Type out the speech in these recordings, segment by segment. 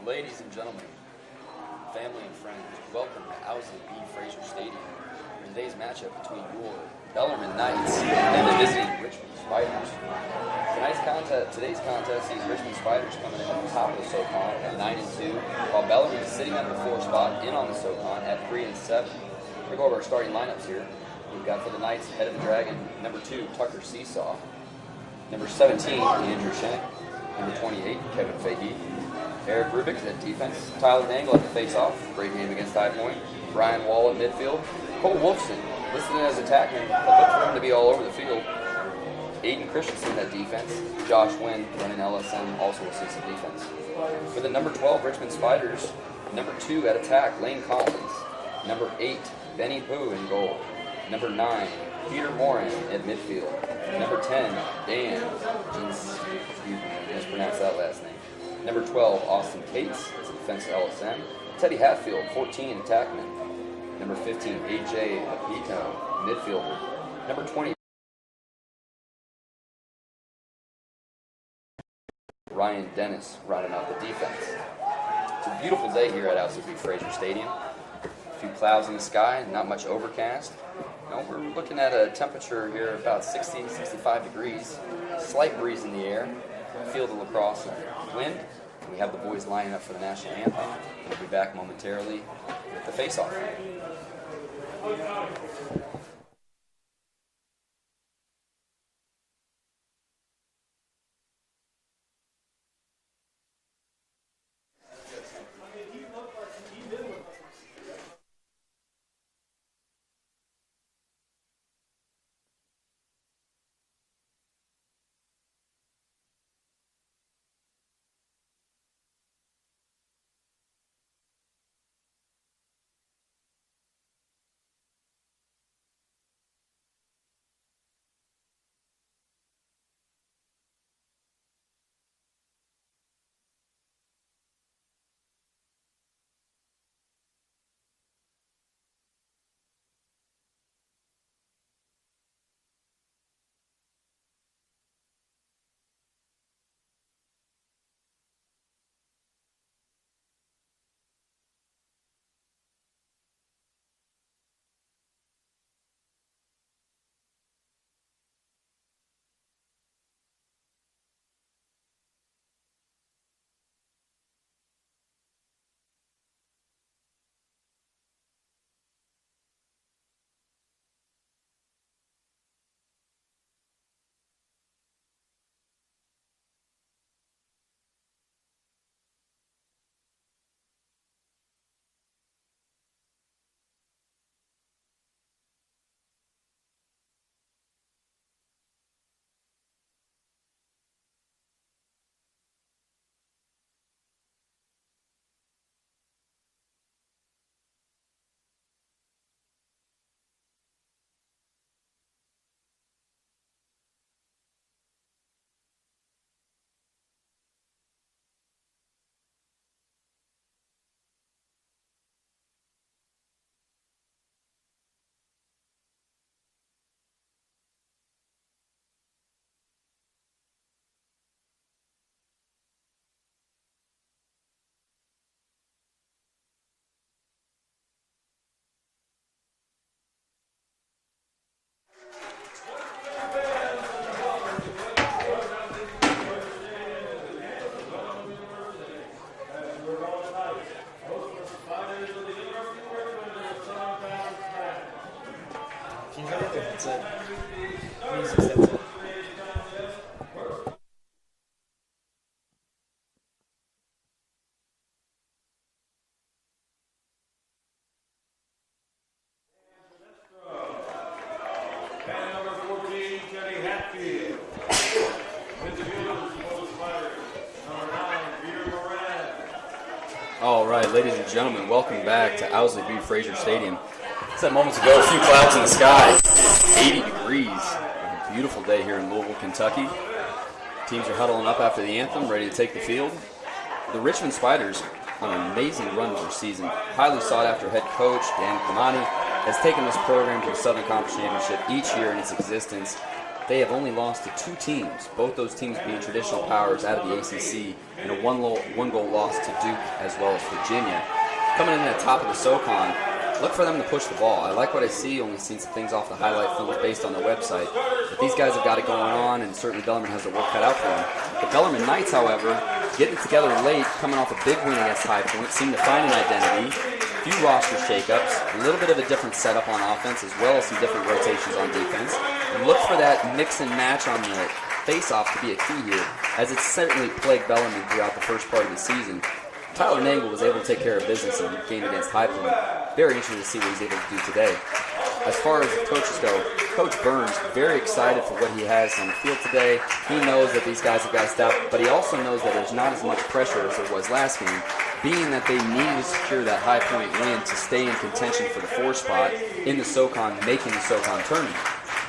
Ladies and gentlemen, family and friends, welcome to Owsley B. Fraser Stadium for today's matchup between your Bellarmine Knights and the visiting Richmond Spiders. Today's contest sees Richmond Spiders coming in at the top of the SoCon at 9-2, while Bellarmine is sitting at the 4th spot in on the SoCon at 3-7. We're going to go over our starting lineups here. We've got for the Knights, head of the Dragon, number 2, Tucker Seesaw, number 17, Andrew Shennick, number 28, Kevin Fahey, Eric Rubik at defense, Tyler Dangle at the face-off, great game against High Point, Brian Wall at midfield, Cole Wolfson listed as attackman, but look for him to be all over the field. Aiden Christensen at defense, Josh Wynn running LSM also will see some defense. For the number 12 Richmond Spiders, number 2 at attack, Lane Collins, number 8, Benny Pooh in goal, number 9, Peter Moran at midfield, number 10, Dan, mispronounced that last name. Number 12, Austin Cates, as a defensive LSM. Teddy Hatfield, 14, attackman. Number 15, AJ Apito, midfielder. Number 20, Ryan Dennis, rounding out the defense. It's a beautiful day here at Owsley B. Fraser Stadium. A few clouds in the sky, not much overcast. We're looking at a temperature here about 60, 65 degrees. Slight breeze in the air. Field of lacrosse wind. We have the boys lining up for the national anthem. We'll be back momentarily with the face-off. All right, ladies and gentlemen, welcome back to Owsley B. Fraser Stadium. Said moments ago, a few clouds in the sky, 80 degrees. A beautiful day here in Louisville, Kentucky. Teams are huddling up after the anthem, ready to take the field. The Richmond Spiders on an amazing run for the season. Highly sought-after head coach Dan Kamani has taken this program to the Southern Conference Championship each year in its existence. they have only lost to 2 teams, both those teams being traditional powers out of the ACC, and a one-goal loss to Duke as well as Virginia. Coming in at the top of the SoCon, look for them to push the ball. I like what I see, only seen some things off the highlight films based on their website. But these guys have got it going on, and certainly Bellarmine has their work cut out for them. The Bellarmine Knights, however, getting together late, coming off a big win against High Point, seem to find an identity. A few roster shakeups, a little bit of a different setup on offense, as well as some different rotations on defense. And look for that mix and match on the face-off to be a key here, as it's certainly plagued Bellarmine throughout the first part of the season. Tyler Nangle was able to take care of business in the game against High Point. Very interesting to see what he's able to do today. As far as the coaches go, Coach Burns, very excited for what he has on the field today. He knows that these guys have got to step, but he also knows that there's not as much pressure as there was last game, being that they needed to secure that High Point win to stay in contention for the 4 spot in the SoCon, making the SoCon tournament.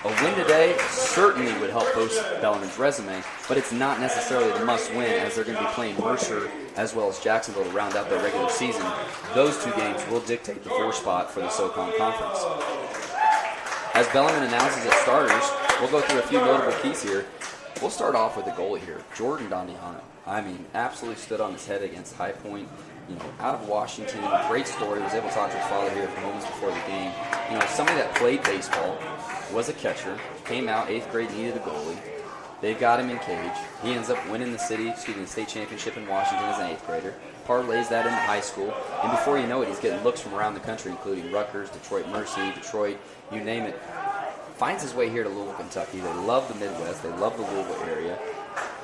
A win today certainly would help boost Bellarmine's resume, but it's not necessarily the must-win, as they're going to be playing Mercer as well as Jacksonville to round out their regular season. Those 2 games will dictate the 4 spot for the SoCon Conference. As Bellarmine announces its starters, we'll go through a few notable keys here. We'll start off with the goalie here, Jordan Dondiano. I mean, absolutely stood on his head against High Point. Out of Washington, great story. Was able to talk to his father here for moments before the game. Somebody that played baseball, was a catcher, came out 8th grade, needed a goalie. They got him in cage. He ends up winning the state championship in Washington as an 8th grader. Parlays that into high school, and before you know it, he's getting looks from around the country, including Rutgers, Detroit Mercy, Detroit, you name it. Finds his way here to Louisville, Kentucky. They love the Midwest. They love the Louisville area.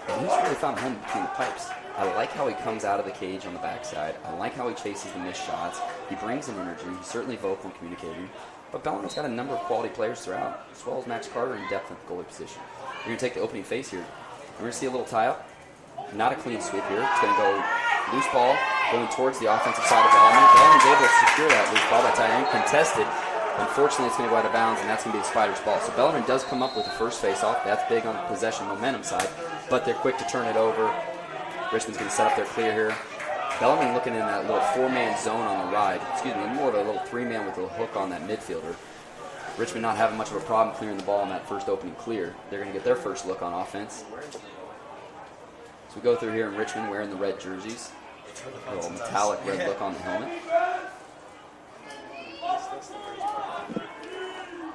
And he's really found a home between the pipes. I like how he comes out of the cage on the backside. I like how he chases the missed shots. He brings an energy. He's certainly vocal and communicating. But Bellarmine's got a number of quality players throughout, as well as Max Carter in depth at the goalie position. We're going to take the opening face here. We're going to see a little tie-up. Not a clean sweep here. It's going to go loose ball going towards the offensive side of Bellarmine. Bellarmine's able to secure that loose ball by tying in. Contested. Unfortunately, it's going to go out of bounds, and that's going to be the Spiders' ball. So Bellarmine does come up with the first face-off. That's big on the possession momentum side, but they're quick to turn it over. Richmond's going to set up their clear here. Bellarmine looking in that little 4-man zone on the ride. More of a little 3-man with a hook on that midfielder. Richmond not having much of a problem clearing the ball on that first opening clear. They're going to get their first look on offense. So we go through here in Richmond wearing the red jerseys. A little metallic red look on the helmet.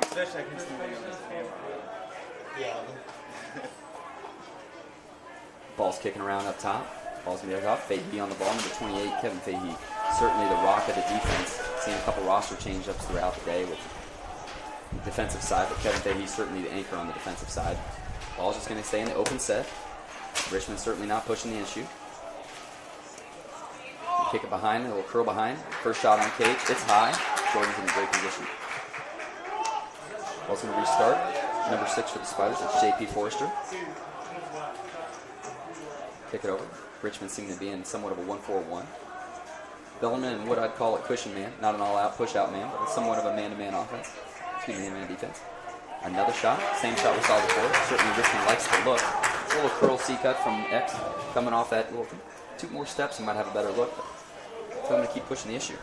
Especially I can see me on this camera. Yeah. Ball's kicking around up top. Ball's going to be off. Fahey on the ball, number 28, Kevin Fahey. Certainly the rock of the defense. Seen a couple roster change-ups throughout the day with the defensive side, but Kevin Fahey certainly the anchor on the defensive side. Ball's just going to stay in the open set. Richmond certainly not pushing the issue. Kick it behind, a little curl behind. First shot on cage. It's high. Jordan's in a great position. Ball's going to restart. Number 6 for the Spiders. It's J.P. Forrester. Kick it over. Richmond seeming to be in somewhat of a 1-4-1. Bellarmine in what I'd call a cushion man. Not an all-out push-out man, but somewhat of a man-to-man offense. Man-to-man defense. Another shot. Same shot we saw before. Certainly Richmond likes the look. A little curl C-cut from X. Coming off that little 2 more steps, he might have a better look. But I'm going to keep pushing the issue.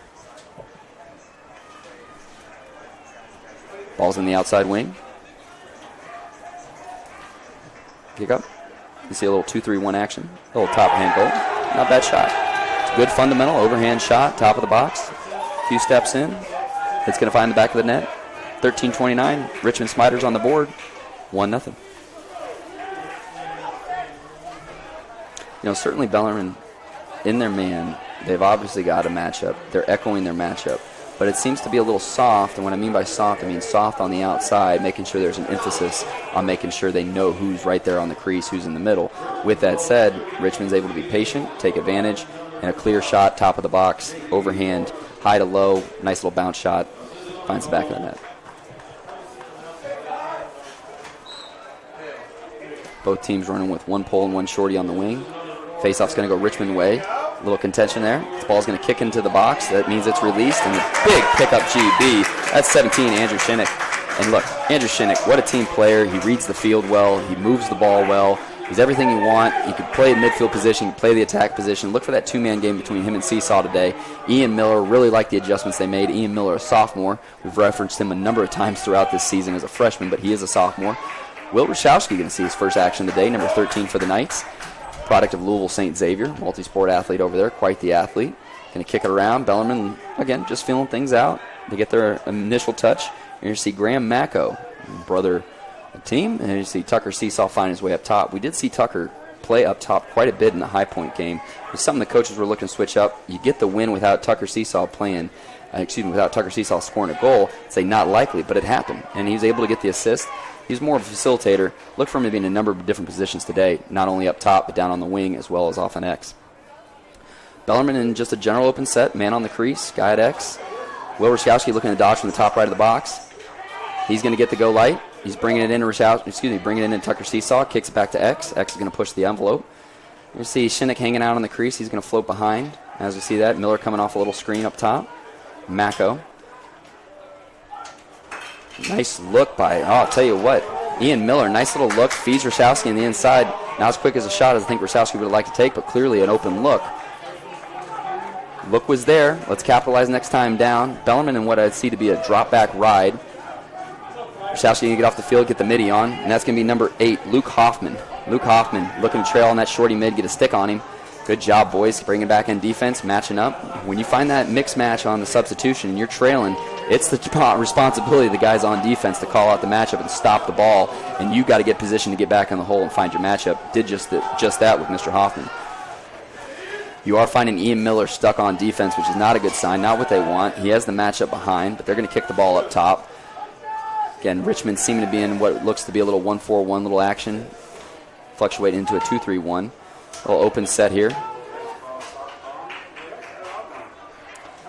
Ball's in the outside wing. Kick up. You see a little 2-3-1 action. A little top hand goal. Not bad shot. It's a good fundamental overhand shot. Top of the box. A few steps in. It's going to find the back of the net. 13-29. Richmond Spiders on the board. 1-0. Certainly Bellarmine in their man, they've obviously got a matchup. They're echoing their matchup. But it seems to be a little soft, and what I mean by soft, I mean soft on the outside, making sure there's an emphasis on making sure they know who's right there on the crease, who's in the middle. With that said, Richmond's able to be patient, take advantage, and a clear shot, top of the box, overhand, high to low, nice little bounce shot, finds the back of the net. Both teams running with 1 pole and 1 shorty on the wing. Faceoff's going to go Richmond way. A little contention there. This ball's going to kick into the box. That means it's released. And the big pickup GB. That's 17, Andrew Shinnick. And look, Andrew Shinnick, what a team player. He reads the field well. He moves the ball well. He's everything you want. He can play the midfield position. He can play the attack position. Look for that 2-man game between him and Seesaw today. Ian Miller, really like the adjustments they made. Ian Miller, a sophomore. We've referenced him a number of times throughout this season as a freshman, but he is a sophomore. Will Ryszowski going to see his first action of the day, number 13 for the Knights. Product of Louisville St. Xavier, multi-sport athlete over there, quite the athlete. Going to kick it around. Bellarmine, again, just feeling things out. They get their initial touch. You're going to see Graham Macko, brother team, and you see Tucker Seesaw find his way up top. We did see Tucker play up top quite a bit in the High Point game. It's something the coaches were looking to switch up. You get the win without Tucker Seesaw playing, without Tucker Seesaw scoring a goal. Say not likely, but it happened, and he was able to get the assist. He's more of a facilitator. Look for him to be in a number of different positions today, not only up top, but down on the wing as well as off an X. Bellarmine in just a general open set, man on the crease, guy at X. Will Ryszowski looking to dodge from the top right of the box. He's going to get the go light. He's bringing it in bringing it in Tucker Seesaw, kicks it back to X. X is going to push the envelope. You see Shinnick hanging out on the crease. He's going to float behind. As we see that, Miller coming off a little screen up top. Macko. Nice look by, I'll tell you what, Ian Miller. Nice little look. Feeds Ryszowski on the inside. Not as quick as a shot as I think Ryszowski would have liked to take, but clearly an open look. Look was there. Let's capitalize next time down. Bellarmine in what I'd see to be a drop-back ride. Ryszowski going to get off the field, get the midi on, and that's going to be number 8, Luke Hoffman. Luke Hoffman looking to trail on that shorty mid, get a stick on him. Good job, boys, bringing back in defense, matching up. When you find that mix match on the substitution and you're trailing, it's the responsibility of the guys on defense to call out the matchup and stop the ball, and you got to get positioned to get back in the hole and find your matchup. Did just that with Mr. Hoffman. You are finding Ian Miller stuck on defense, which is not a good sign, not what they want. He has the matchup behind, but they're going to kick the ball up top. Again, Richmond seeming to be in what looks to be a little 1-4-1 little action, fluctuate into a 2-3-1. A little open set here.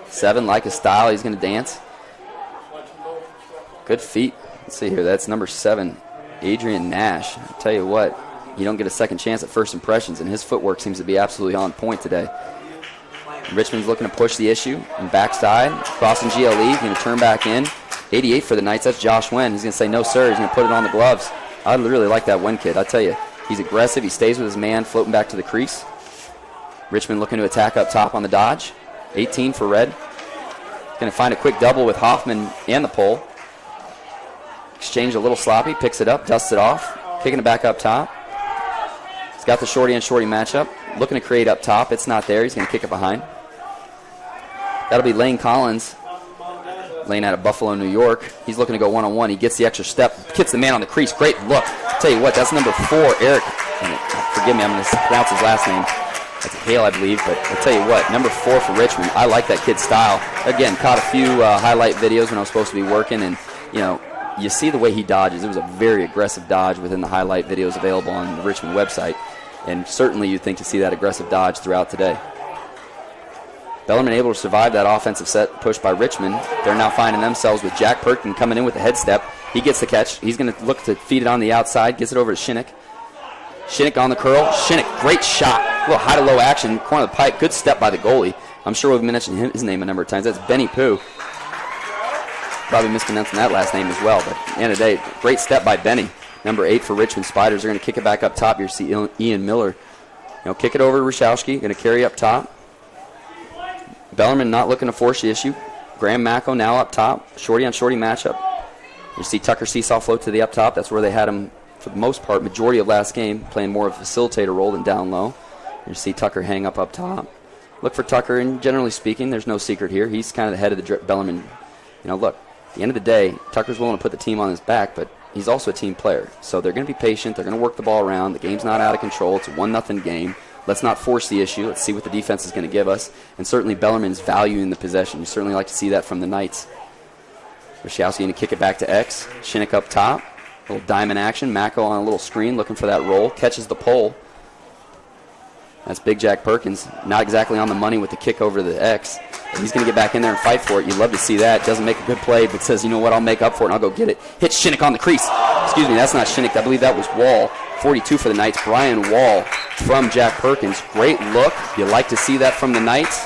7, like his style, he's going to dance. Good feet. Let's see here, that's number 7, Adrian Nash. I'll tell you what, you don't get a second chance at first impressions, and his footwork seems to be absolutely on point today. Richmond's looking to push the issue, and backside, crossing GLE, going to turn back in. 88 for the Knights, that's Josh Wen. He's going to say no, sir. He's going to put it on the gloves. I really like that Wen kid. I tell you, he's aggressive. He stays with his man, floating back to the crease. Richmond looking to attack up top on the dodge. 18 for Red. Going to find a quick double with Hoffman and the pole. Exchange a little sloppy, picks it up, dusts it off, kicking it back up top. He's got the shorty and shorty matchup. Looking to create up top. It's not there. He's going to kick it behind. That'll be Lane Collins. Lane out of Buffalo, New York. He's looking to go one-on-one. He gets the extra step, hits the man on the crease. Great look. I'll tell you what, that's number 4, Eric. Forgive me, I'm going to pronounce his last name. That's Hale, I believe. But I'll tell you what, number 4 for Richmond. I like that kid's style. Again, caught a few highlight videos when I was supposed to be working, and, you see the way he dodges. It was a very aggressive dodge within the highlight videos available on the Richmond website. And certainly you'd think to see that aggressive dodge throughout today. Bellarmine able to survive that offensive set push by Richmond. They're now finding themselves with Jack Perkin coming in with a head step. He gets the catch. He's going to look to feed it on the outside. Gets it over to Shinnick. Shinnick on the curl. Shinnick, great shot. A little high to low action, corner of the pipe. Good step by the goalie. I'm sure we've mentioned his name a number of times. That's Benny Pooh. Probably mispronouncing that last name as well. But at the end of the day, great step by Benny. Number 8 for Richmond Spiders. They're going to kick it back up top. You see Ian Miller. Kick it over to Ryszowski. Going to carry up top. Bellarmine not looking to force the issue. Graham Macko now up top. Shorty on shorty matchup. You see Tucker Seesaw float to the up top. That's where they had him for the most part, majority of last game, playing more of a facilitator role than down low. You see Tucker hang up top. Look for Tucker, and generally speaking, there's no secret here. He's kind of the head of the Bellarmine. Look, at the end of the day, Tucker's willing to put the team on his back, but he's also a team player. So they're going to be patient. They're going to work the ball around. The game's not out of control. It's a 1-0 game. Let's not force the issue. Let's see what the defense is going to give us. And certainly Bellarmine's valuing the possession. You certainly like to see that from the Knights. Ryszowski going to kick it back to X. Shinnick up top. A little diamond action. Macko on a little screen looking for that roll. Catches the pole. That's Big Jack Perkins. Not exactly on the money with the kick over to the X. But he's going to get back in there and fight for it. You'd love to see that. Doesn't make a good play, but says, you know what, I'll make up for it and I'll go get it. Hits Shinnick on the crease. Excuse me, that's not Shinnick. I believe that was Wall. 42 for the Knights. Brian Wall from Jack Perkins. Great look. You like to see that from the Knights.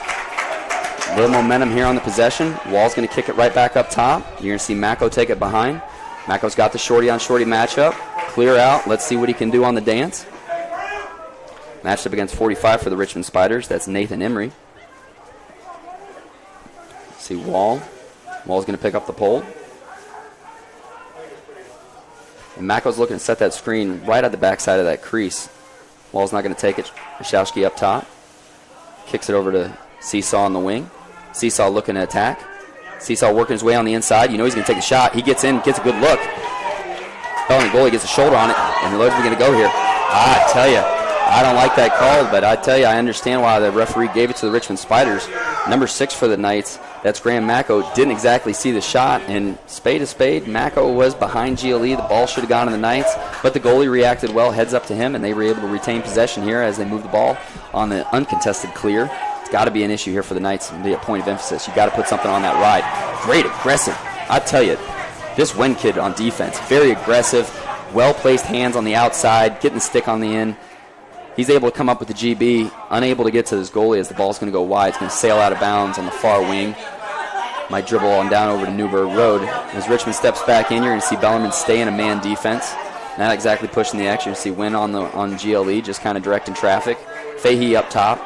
A little momentum here on the possession. Wall's going to kick it right back up top. You're going to see Macko take it behind. Macko's got the shorty on shorty matchup. Clear out. Let's see what he can do on the dance. Matched up against 45 for the Richmond Spiders. That's Nathan Emery. See Wall. Wall's going to pick up the pole. And Mako's looking to set that screen right at the backside of that crease. Wall's not going to take it. Rashowski up top. Kicks it over to Seesaw on the wing. Seesaw looking to attack. Seesaw working his way on the inside. You know he's going to take a shot. He gets in, gets a good look. Bellarmine goalie gets a shoulder on it. And Lloyd's going to go here. I tell you, I don't like that call, but I tell you, I understand why the referee gave it to the Richmond Spiders. Number 6 for the Knights, that's Graham Mako, didn't exactly see the shot, and spade to spade, Mako was behind GLE. The ball should have gone to the Knights, but the goalie reacted well, heads up to him, and they were able to retain possession here as they move the ball on the uncontested clear. It's got to be an issue here for the Knights and be a point of emphasis. You've got to put something on that ride. Great aggressive. I tell you, this Wen kid on defense, very aggressive, well-placed hands on the outside, getting the stick on the end. He's able to come up with the GB, unable to get to his goalie as the ball's going to go wide. It's going to sail out of bounds on the far wing. Might dribble on down over to Newburgh Road. As Richmond steps back in, you're going to see Bellarmine stay in a man defense. Not exactly pushing the action. You see Wynn on GLE, just kind of directing traffic. Fahey up top.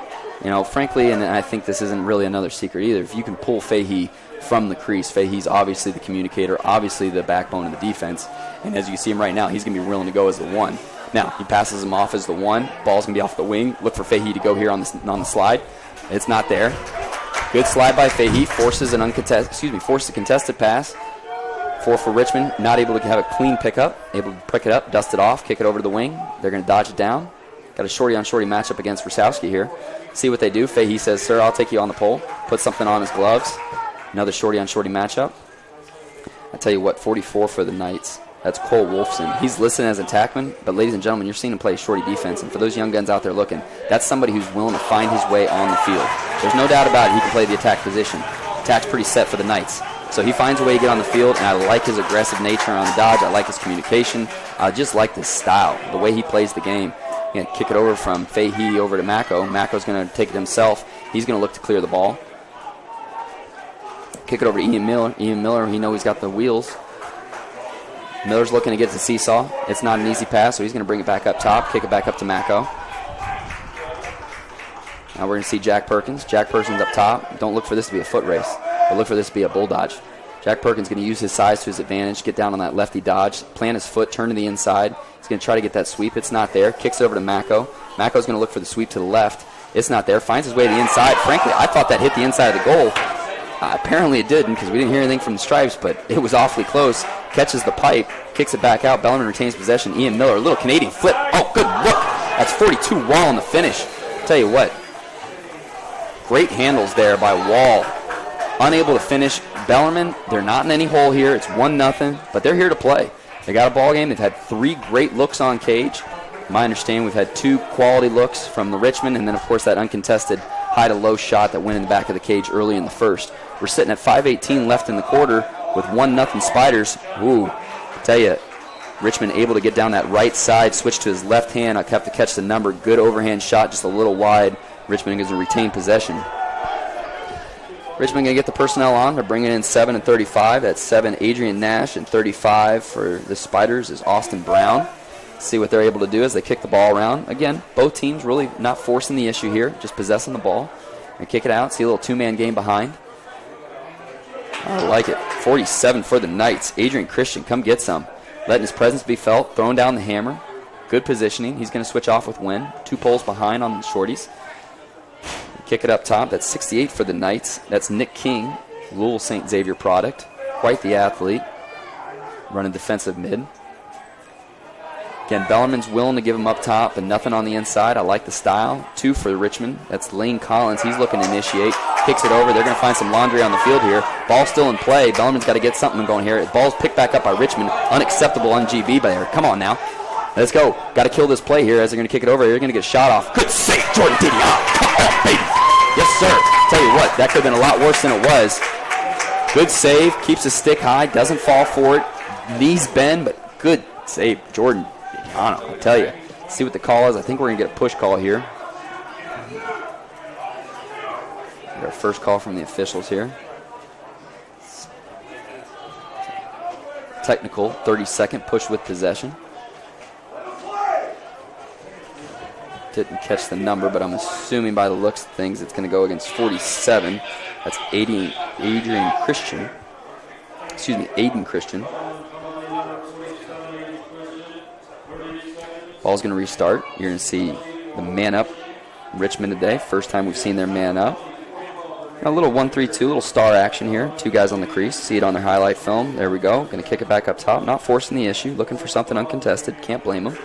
You know, frankly, and I think this isn't really another secret either, if you can pull Fahey from the crease, Fahey's obviously the communicator, obviously the backbone of the defense. And as you see him right now, he's going to be willing to go as the 1. Now, he passes him off as the 1. Ball's going to be off the wing. Look for Fahey to go here on the slide. It's not there. Good slide by Fahey. Forces a contested pass. 4 for Richmond. Not able to have a clean pickup. Able to pick it up, dust it off, kick it over to the wing. They're going to dodge it down. Got a shorty-on-shorty matchup against Rosowski here. See what they do. Fahey says, "Sir, I'll take you on the pole." Put something on his gloves. Another shorty-on-shorty matchup. I tell you what, 44 for the Knights. That's Cole Wolfson. He's listed as a attackman, but ladies and gentlemen, you're seeing him play shorty defense. And for those young guns out there looking, that's somebody who's willing to find his way on the field. There's no doubt about it, he can play the attack position. Attack's pretty set for the Knights. So he finds a way to get on the field, and I like his aggressive nature on the dodge. I like his communication. I just like his style, the way he plays the game. He's going to kick it over from Fahey over to Mako. Mako's going to take it himself. He's going to look to clear the ball. Kick it over to Ian Miller. Ian Miller, he knows he's got the wheels. Miller's looking to get to Seesaw. It's not an easy pass, so he's going to bring it back up top, kick it back up to Mako. Now we're going to see Jack Perkins. Jack Perkins up top. Don't look for this to be a foot race, but look for this to be a bull dodge. Jack Perkins going to use his size to his advantage, get down on that lefty dodge, plant his foot, turn to the inside. He's going to try to get that sweep. It's not there. Kicks it over to Mako. Mako's going to look for the sweep to the left. It's not there. Finds his way to the inside. Frankly, I thought that hit the inside of the goal. Apparently it didn't because we didn't hear anything from the stripes, but it was awfully close. Catches the pipe, kicks it back out. Bellarmine retains possession. Ian Miller, a little Canadian flip. Oh, good look. That's 42 Wall on the finish. Tell you what, great handles there by Wall. Unable to finish. Bellarmine, they're not in any hole here. It's 1-0, but they're here to play. They got a ball game. They've had 3 great looks on cage. My understanding, we've had 2 quality looks from the Richmond, and then, of course, that uncontested high-to-low shot that went in the back of the cage early in the first. We're sitting at 5:18 left in the quarter with 1-0 Spiders. Ooh, I tell you, Richmond able to get down that right side, switch to his left hand. I have to catch the number. Good overhand shot, just a little wide. Richmond is going to retain possession. Richmond going to get the personnel on. They're bringing in 7 and 35. That's 7, Adrian Nash, and 35 for the Spiders is Austin Brown. See what they're able to do as they kick the ball around. Again, both teams really not forcing the issue here, just possessing the ball. And kick it out. See a little 2-man game behind. I like it. 47 for the Knights. Adrian Christian, come get some. Letting his presence be felt. Throwing down the hammer. Good positioning. He's going to switch off with Wynn. 2 poles behind on the shorties. Kick it up top. That's 68 for the Knights. That's Nick King, Louisville St. Xavier product. Quite the athlete. Running defensive mid. Again, Bellarmine's willing to give him up top, but nothing on the inside. I like the style. 2 for Richmond. That's Lane Collins. He's looking to initiate. Kicks it over. They're going to find some laundry on the field here. Ball still in play. Bellarmine's got to get something going here. Ball's picked back up by Richmond. Unacceptable on GB by there. Come on now. Let's go. Got to kill this play here as they're going to kick it over. They're going to get a shot off. Good save, Jordan Didion. Come on, baby. Yes, sir. Tell you what, that could have been a lot worse than it was. Good save. Keeps his stick high. Doesn't fall for it. Knees bend, but good save, Jordan. I'll tell you. See what the call is. I think we're going to get a push call here. Get our first call from the officials here. Technical, 32nd push with possession. Didn't catch the number, but I'm assuming by the looks of things it's going to go against 47. That's Aiden Christian. Ball's going to restart. You're going to see the man up Richmond today. First time we've seen their man up. A little 1-3-2, little star action here. Two guys on the crease. See it on their highlight film. There we go. Going to kick it back up top. Not forcing the issue. Looking for something uncontested. Can't blame him.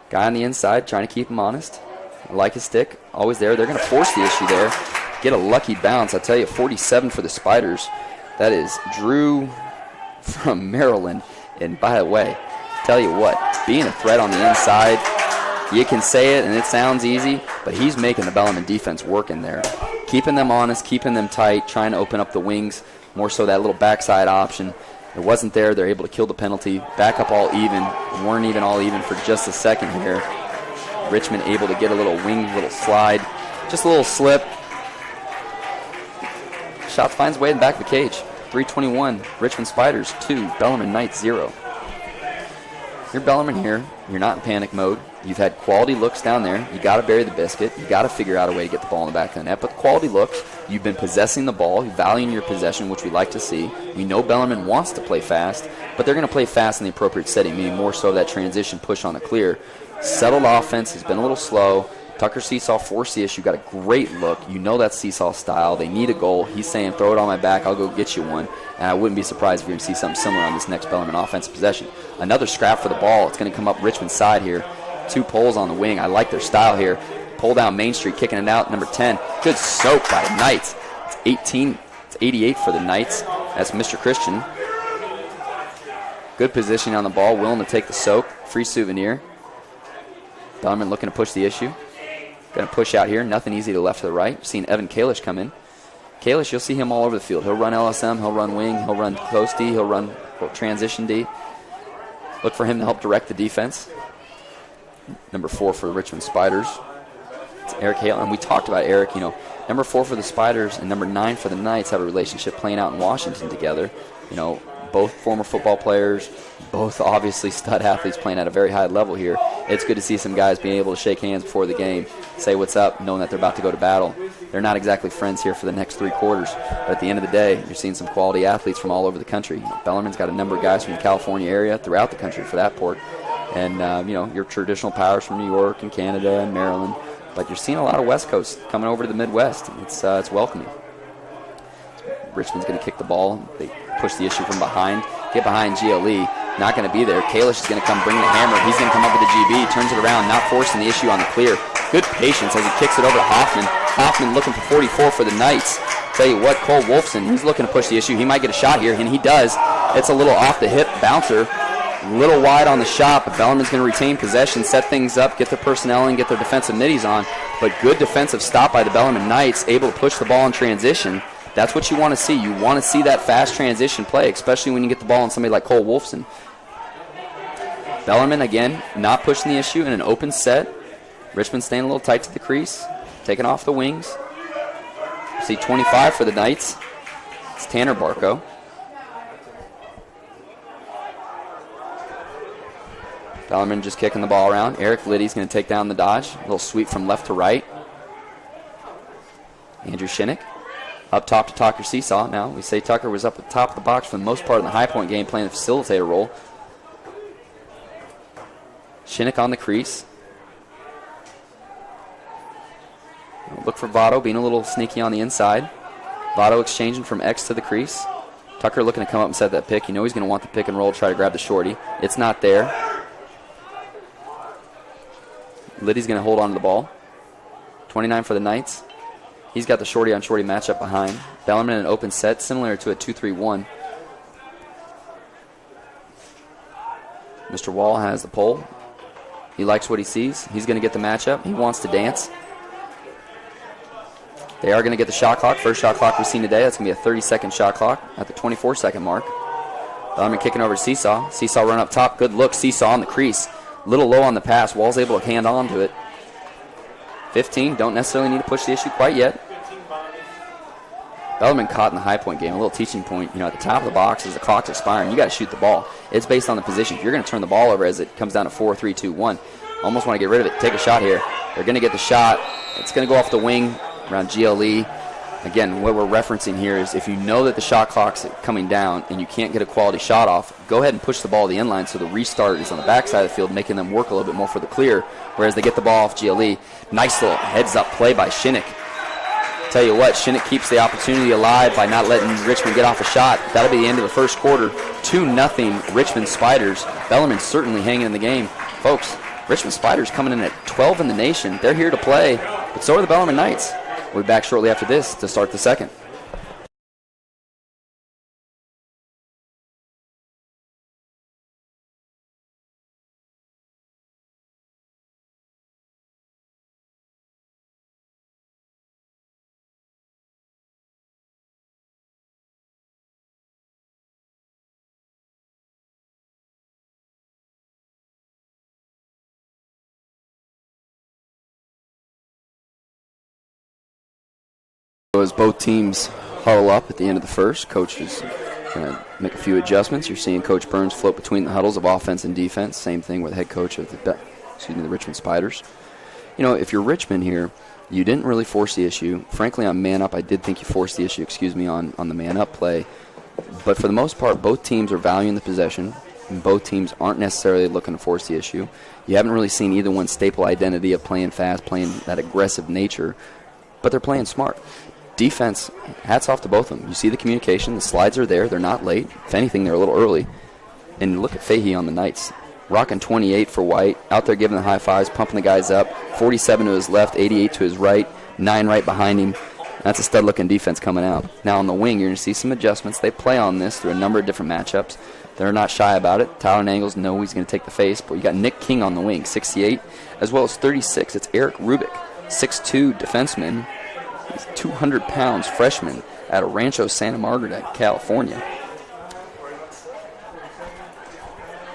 Guy on the inside trying to keep him honest. I like his stick. Always there. They're going to force the issue there. Get a lucky bounce. I tell you, 47 for the Spiders. That is Drew from Maryland. And by the way, tell you what, being a threat on the inside, you can say it and it sounds easy, but he's making the Bellarmine defense work in there. Keeping them honest, keeping them tight, trying to open up the wings, more so that little backside option. It wasn't there. They're able to kill the penalty. Back up all even. Weren't even all even for just a second here. Richmond able to get a little wing, little slide. Just a little slip. Shot finds way in the back of the cage. 3:21. Richmond Spiders 2. Bellarmine Knights 0. You're Bellarmine here. You're not in panic mode. You've had quality looks down there. You got to bury the biscuit. You got to figure out a way to get the ball in the back of the net. But the quality looks, you've been possessing the ball, valuing your possession, which we like to see. We know Bellarmine wants to play fast, but they're going to play fast in the appropriate setting, meaning more so that transition push on the clear. Settled offense has been a little slow. Tucker Seesaw forced the issue, got a great look. You know that's Seesaw style. They need a goal. He's saying, throw it on my back, I'll go get you one. And I wouldn't be surprised if you're going to see something similar on this next Bellarmine offensive possession. Another scrap for the ball. It's going to come up Richmond's side here. Two poles on the wing. I like their style here. Pull down Main Street, kicking it out. Number 10. Good soak by the Knights. It's 18. It's 88 for the Knights. That's Mr. Christian. Good position on the ball. Willing to take the soak. Free souvenir. Bellarmine looking to push the issue. Going to push out here. Nothing easy to left to the right. Seen Evan Kalish come in. Kalish, you'll see him all over the field. He'll run LSM. He'll run wing. He'll run close D. He'll run transition D. Look for him to help direct the defense. Number 4 for the Richmond Spiders. It's Eric Hale. And we talked about Eric, number 4 for the Spiders and number 9 for the Knights have a relationship playing out in Washington together. Both former football players, both obviously stud athletes playing at a very high level here. It's good to see some guys being able to shake hands before the game, say what's up, knowing that they're about to go to battle. They're not exactly friends here for the next 3 quarters, but at the end of the day, you're seeing some quality athletes from all over the country. Bellarmine's got a number of guys from the California area, throughout the country for that port, and your traditional powers from New York and Canada and Maryland, but you're seeing a lot of West Coast coming over to the Midwest. It's welcoming. Richmond's going to kick the ball. They push the issue from behind. Get behind GLE. Not going to be there. Kalish is going to come bring the hammer. He's going to come up with the GB. Turns it around. Not forcing the issue on the clear. Good patience as he kicks it over to Hoffman. Hoffman looking for 44 for the Knights. Tell you what, Cole Wolfson, he's looking to push the issue. He might get a shot here, and he does. It's a little off the hip bouncer. A little wide on the shot, but Bellarmine's going to retain possession, set things up, get their personnel in, get their defensive middies on. But good defensive stop by the Bellarmine Knights, able to push the ball in transition. That's what you want to see. You want to see that fast transition play, especially when you get the ball on somebody like Cole Wolfson. Bellarmine, again, not pushing the issue in an open set. Richmond staying a little tight to the crease, taking off the wings. See 25 for the Knights. It's Tanner Barco. Bellarmine just kicking the ball around. Eric Liddy's going to take down the dodge. A little sweep from left to right. Andrew Shinnick. Up top to Tucker Seesaw. Now, we say Tucker was up at the top of the box for the most part in the high point game, playing the facilitator role. Shinnick on the crease. Look for Votto being a little sneaky on the inside. Votto exchanging from X to the crease. Tucker looking to come up and set that pick. He's going to want the pick and roll, try to grab the shorty. It's not there. Liddy's going to hold on to the ball. 29 for the Knights. He's got the shorty-on-shorty matchup behind. Bellarmine in an open set, similar to a 2-3-1. Mr. Wall has the pole. He likes what he sees. He's going to get the matchup. He wants to dance. They are going to get the shot clock. First shot clock we've seen today. That's going to be a 30-second shot clock at the 24-second mark. Bellarmine kicking over to Seesaw. Seesaw run up top. Good look. Seesaw on the crease. Little low on the pass. Wall's able to hand on to it. 15. Don't necessarily need to push the issue quite yet. Bellarmine caught in the high point game. A little teaching point. At the top of the box as the clock's expiring, you got to shoot the ball. It's based on the position. If you're going to turn the ball over as it comes down to 4, 3, 2, 1, almost want to get rid of it. Take a shot here. They're going to get the shot. It's going to go off the wing around GLE. Again, what we're referencing here is if you know that the shot clock's coming down and you can't get a quality shot off, go ahead and push the ball to the end line so the restart is on the backside of the field, making them work a little bit more for the clear, whereas they get the ball off GLE. Nice little heads-up play by Shinnick. Tell you what, Shinnick keeps the opportunity alive by not letting Richmond get off a shot. That'll be the end of the first quarter. 2-0 Richmond Spiders. Bellarmine certainly hanging in the game. Folks, Richmond Spiders coming in at 12 in the nation. They're here to play, but so are the Bellarmine Knights. We'll be back shortly after this to start the second. As both teams huddle up at the end of the first, coach is going to make a few adjustments. You're seeing Coach Burns float between the huddles of offense and defense. Same thing with head coach of the Richmond Spiders. You know, if you're Richmond here, you didn't really force the issue. Frankly, on man up, I did think you forced the issue, on the man up play. But for the most part, both teams are valuing the possession, and both teams aren't necessarily looking to force the issue. You haven't really seen either one staple identity of playing fast, playing that aggressive nature, but they're playing smart. Defense, hats off to both of them. You see the communication. The slides are there. They're not late. If anything, they're a little early. And look at Fahey on the Knights. Rocking 28 for White. Out there giving the high fives, pumping the guys up. 47 to his left, 88 to his right, 9 right behind him. That's a stud-looking defense coming out. Now on the wing, you're going to see some adjustments. They play on this through a number of different matchups. They're not shy about it. Tyler Nangles know he's going to take the face, but you got Nick King on the wing, 68, as well as 36. It's Eric Rubik, 6'2", defenseman. He's 200 pounds, freshman out of Rancho Santa Margarita, California.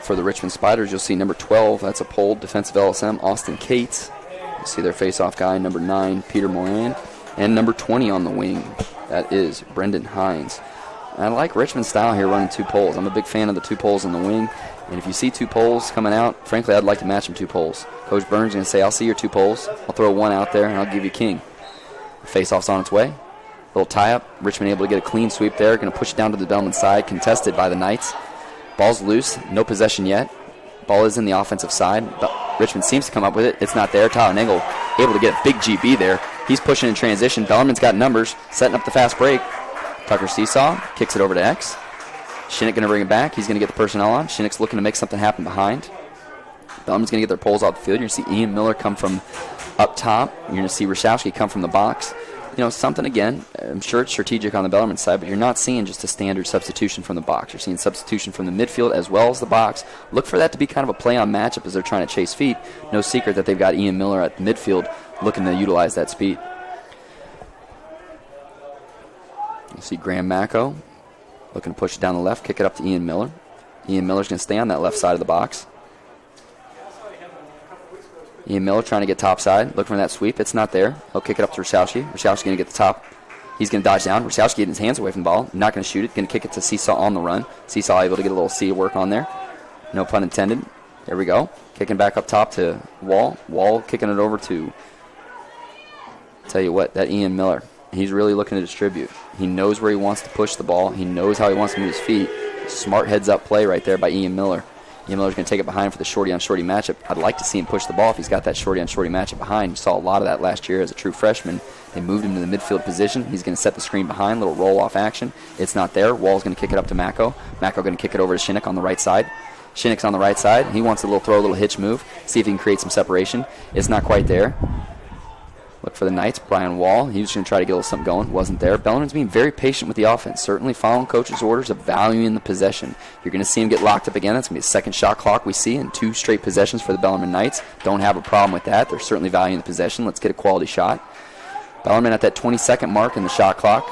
For the Richmond Spiders, you'll see number 12, that's a Pole defensive LSM, Austin Cates. You see their face-off guy, number 9, Peter Moran. And number 20 on the wing, that is Brendan Hines. And I like Richmond's style here running 2 poles. I'm a big fan of the 2 poles in the wing. And if you see 2 poles coming out, frankly, I'd like to match them 2 poles. Coach Burns is going to say, I'll see your 2 poles. I'll throw 1 out there, and I'll give you king. Face-off's on its way. Little tie-up. Richmond able to get a clean sweep there. Going to push it down to the Bellarmine side. Contested by the Knights. Ball's loose. No possession yet. Ball is in the offensive side. But Richmond seems to come up with it. It's not there. Tyler Nangle able to get a big GB there. He's pushing in transition. Bellarmine's got numbers. Setting up the fast break. Tucker Seesaw kicks it over to X. Shinnick going to bring it back. He's going to get the personnel on. Shinnick's looking to make something happen behind. Bellarmine's going to get their poles off the field. You're going to see Ian Miller come from up top. You're going to see Rashowski come from the box. You know, something, again, I'm sure it's strategic on the Bellarmine side, but you're not seeing just a standard substitution from the box. You're seeing substitution from the midfield as well as the box. Look for that to be kind of a play on matchup as they're trying to chase feet. No secret that they've got Ian Miller at the midfield looking to utilize that speed. You see Graham Macco looking to push it down the left, kick it up to Ian Miller. Ian Miller's going to stay on that left side of the box. Ian Miller trying to get topside, looking for that sweep. It's not there. He'll kick it up to Rashowski. Rashowski's going to get the top. He's going to dodge down. Rashowski getting his hands away from the ball. Not going to shoot it. Going to kick it to Seesaw on the run. Seesaw able to get a little C work on there. No pun intended. There we go. Kicking back up top to Wall. Wall kicking it over to, tell you what, that Ian Miller. He's really looking to distribute. He knows where he wants to push the ball. He knows how he wants to move his feet. Smart heads-up play right there by Ian Miller. Ian Miller's going to take it behind for the shorty-on-shorty matchup. I'd like to see him push the ball if he's got that shorty-on-shorty matchup behind. You saw a lot of that last year as a true freshman. They moved him to the midfield position. He's going to set the screen behind, little roll-off action. It's not there. Wall's going to kick it up to Macco. Macco going to kick it over to Shinnick on the right side. Shinnick's on the right side. He wants a little hitch move, see if he can create some separation. It's not quite there. Look for the Knights. Brian Wall. He was going to try to get a little something going. Wasn't there. Bellarmine's being very patient with the offense. Certainly following coach's orders of valuing the possession. You're going to see him get locked up again. That's going to be the second shot clock we see in 2 straight possessions for the Bellarmine Knights. Don't have a problem with that. They're certainly valuing the possession. Let's get a quality shot. Bellarmine at that 22nd mark in the shot clock.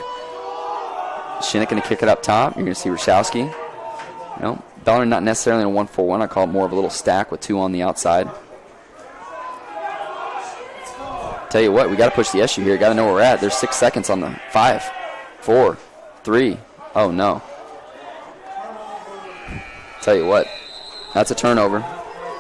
Shinnick going to kick it up top. You're going to see Rashowski. Bellarmine not necessarily in a 1-4-1. I call it more of a little stack with 2 on the outside. Tell you what, we got to push the issue here. Got to know where we're at. There's 6 seconds on the 5, 4, 3. Oh, no. Tell you what, that's a turnover.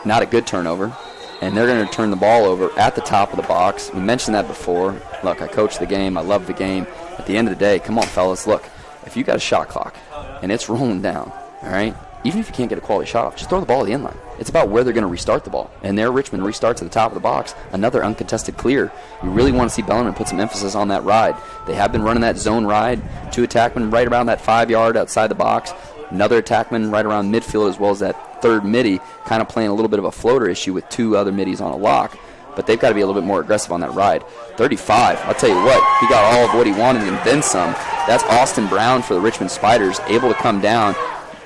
Not a good turnover. and they're going to turn the ball over at the top of the box. We mentioned that before. Look, I coach the game. I love the game. At the end of the day, come on, fellas, look, if you got a shot clock and it's rolling down, all right, even if you can't get a quality shot off, just throw the ball at the end line. It's about where they're going to restart the ball. And there Richmond restarts at the top of the box, another uncontested clear. You really want to see Bellarmine put some emphasis on that ride. They have been running that zone ride, 2 attackmen right around that 5-yard outside the box, another attackman right around midfield, as well as that third midi, kind of playing a little bit of a floater issue with 2 other middies on a lock. But they've got to be a little bit more aggressive on that ride. 35, I'll tell you what, he got all of what he wanted and then some. That's Austin Brown for the Richmond Spiders, able to come down,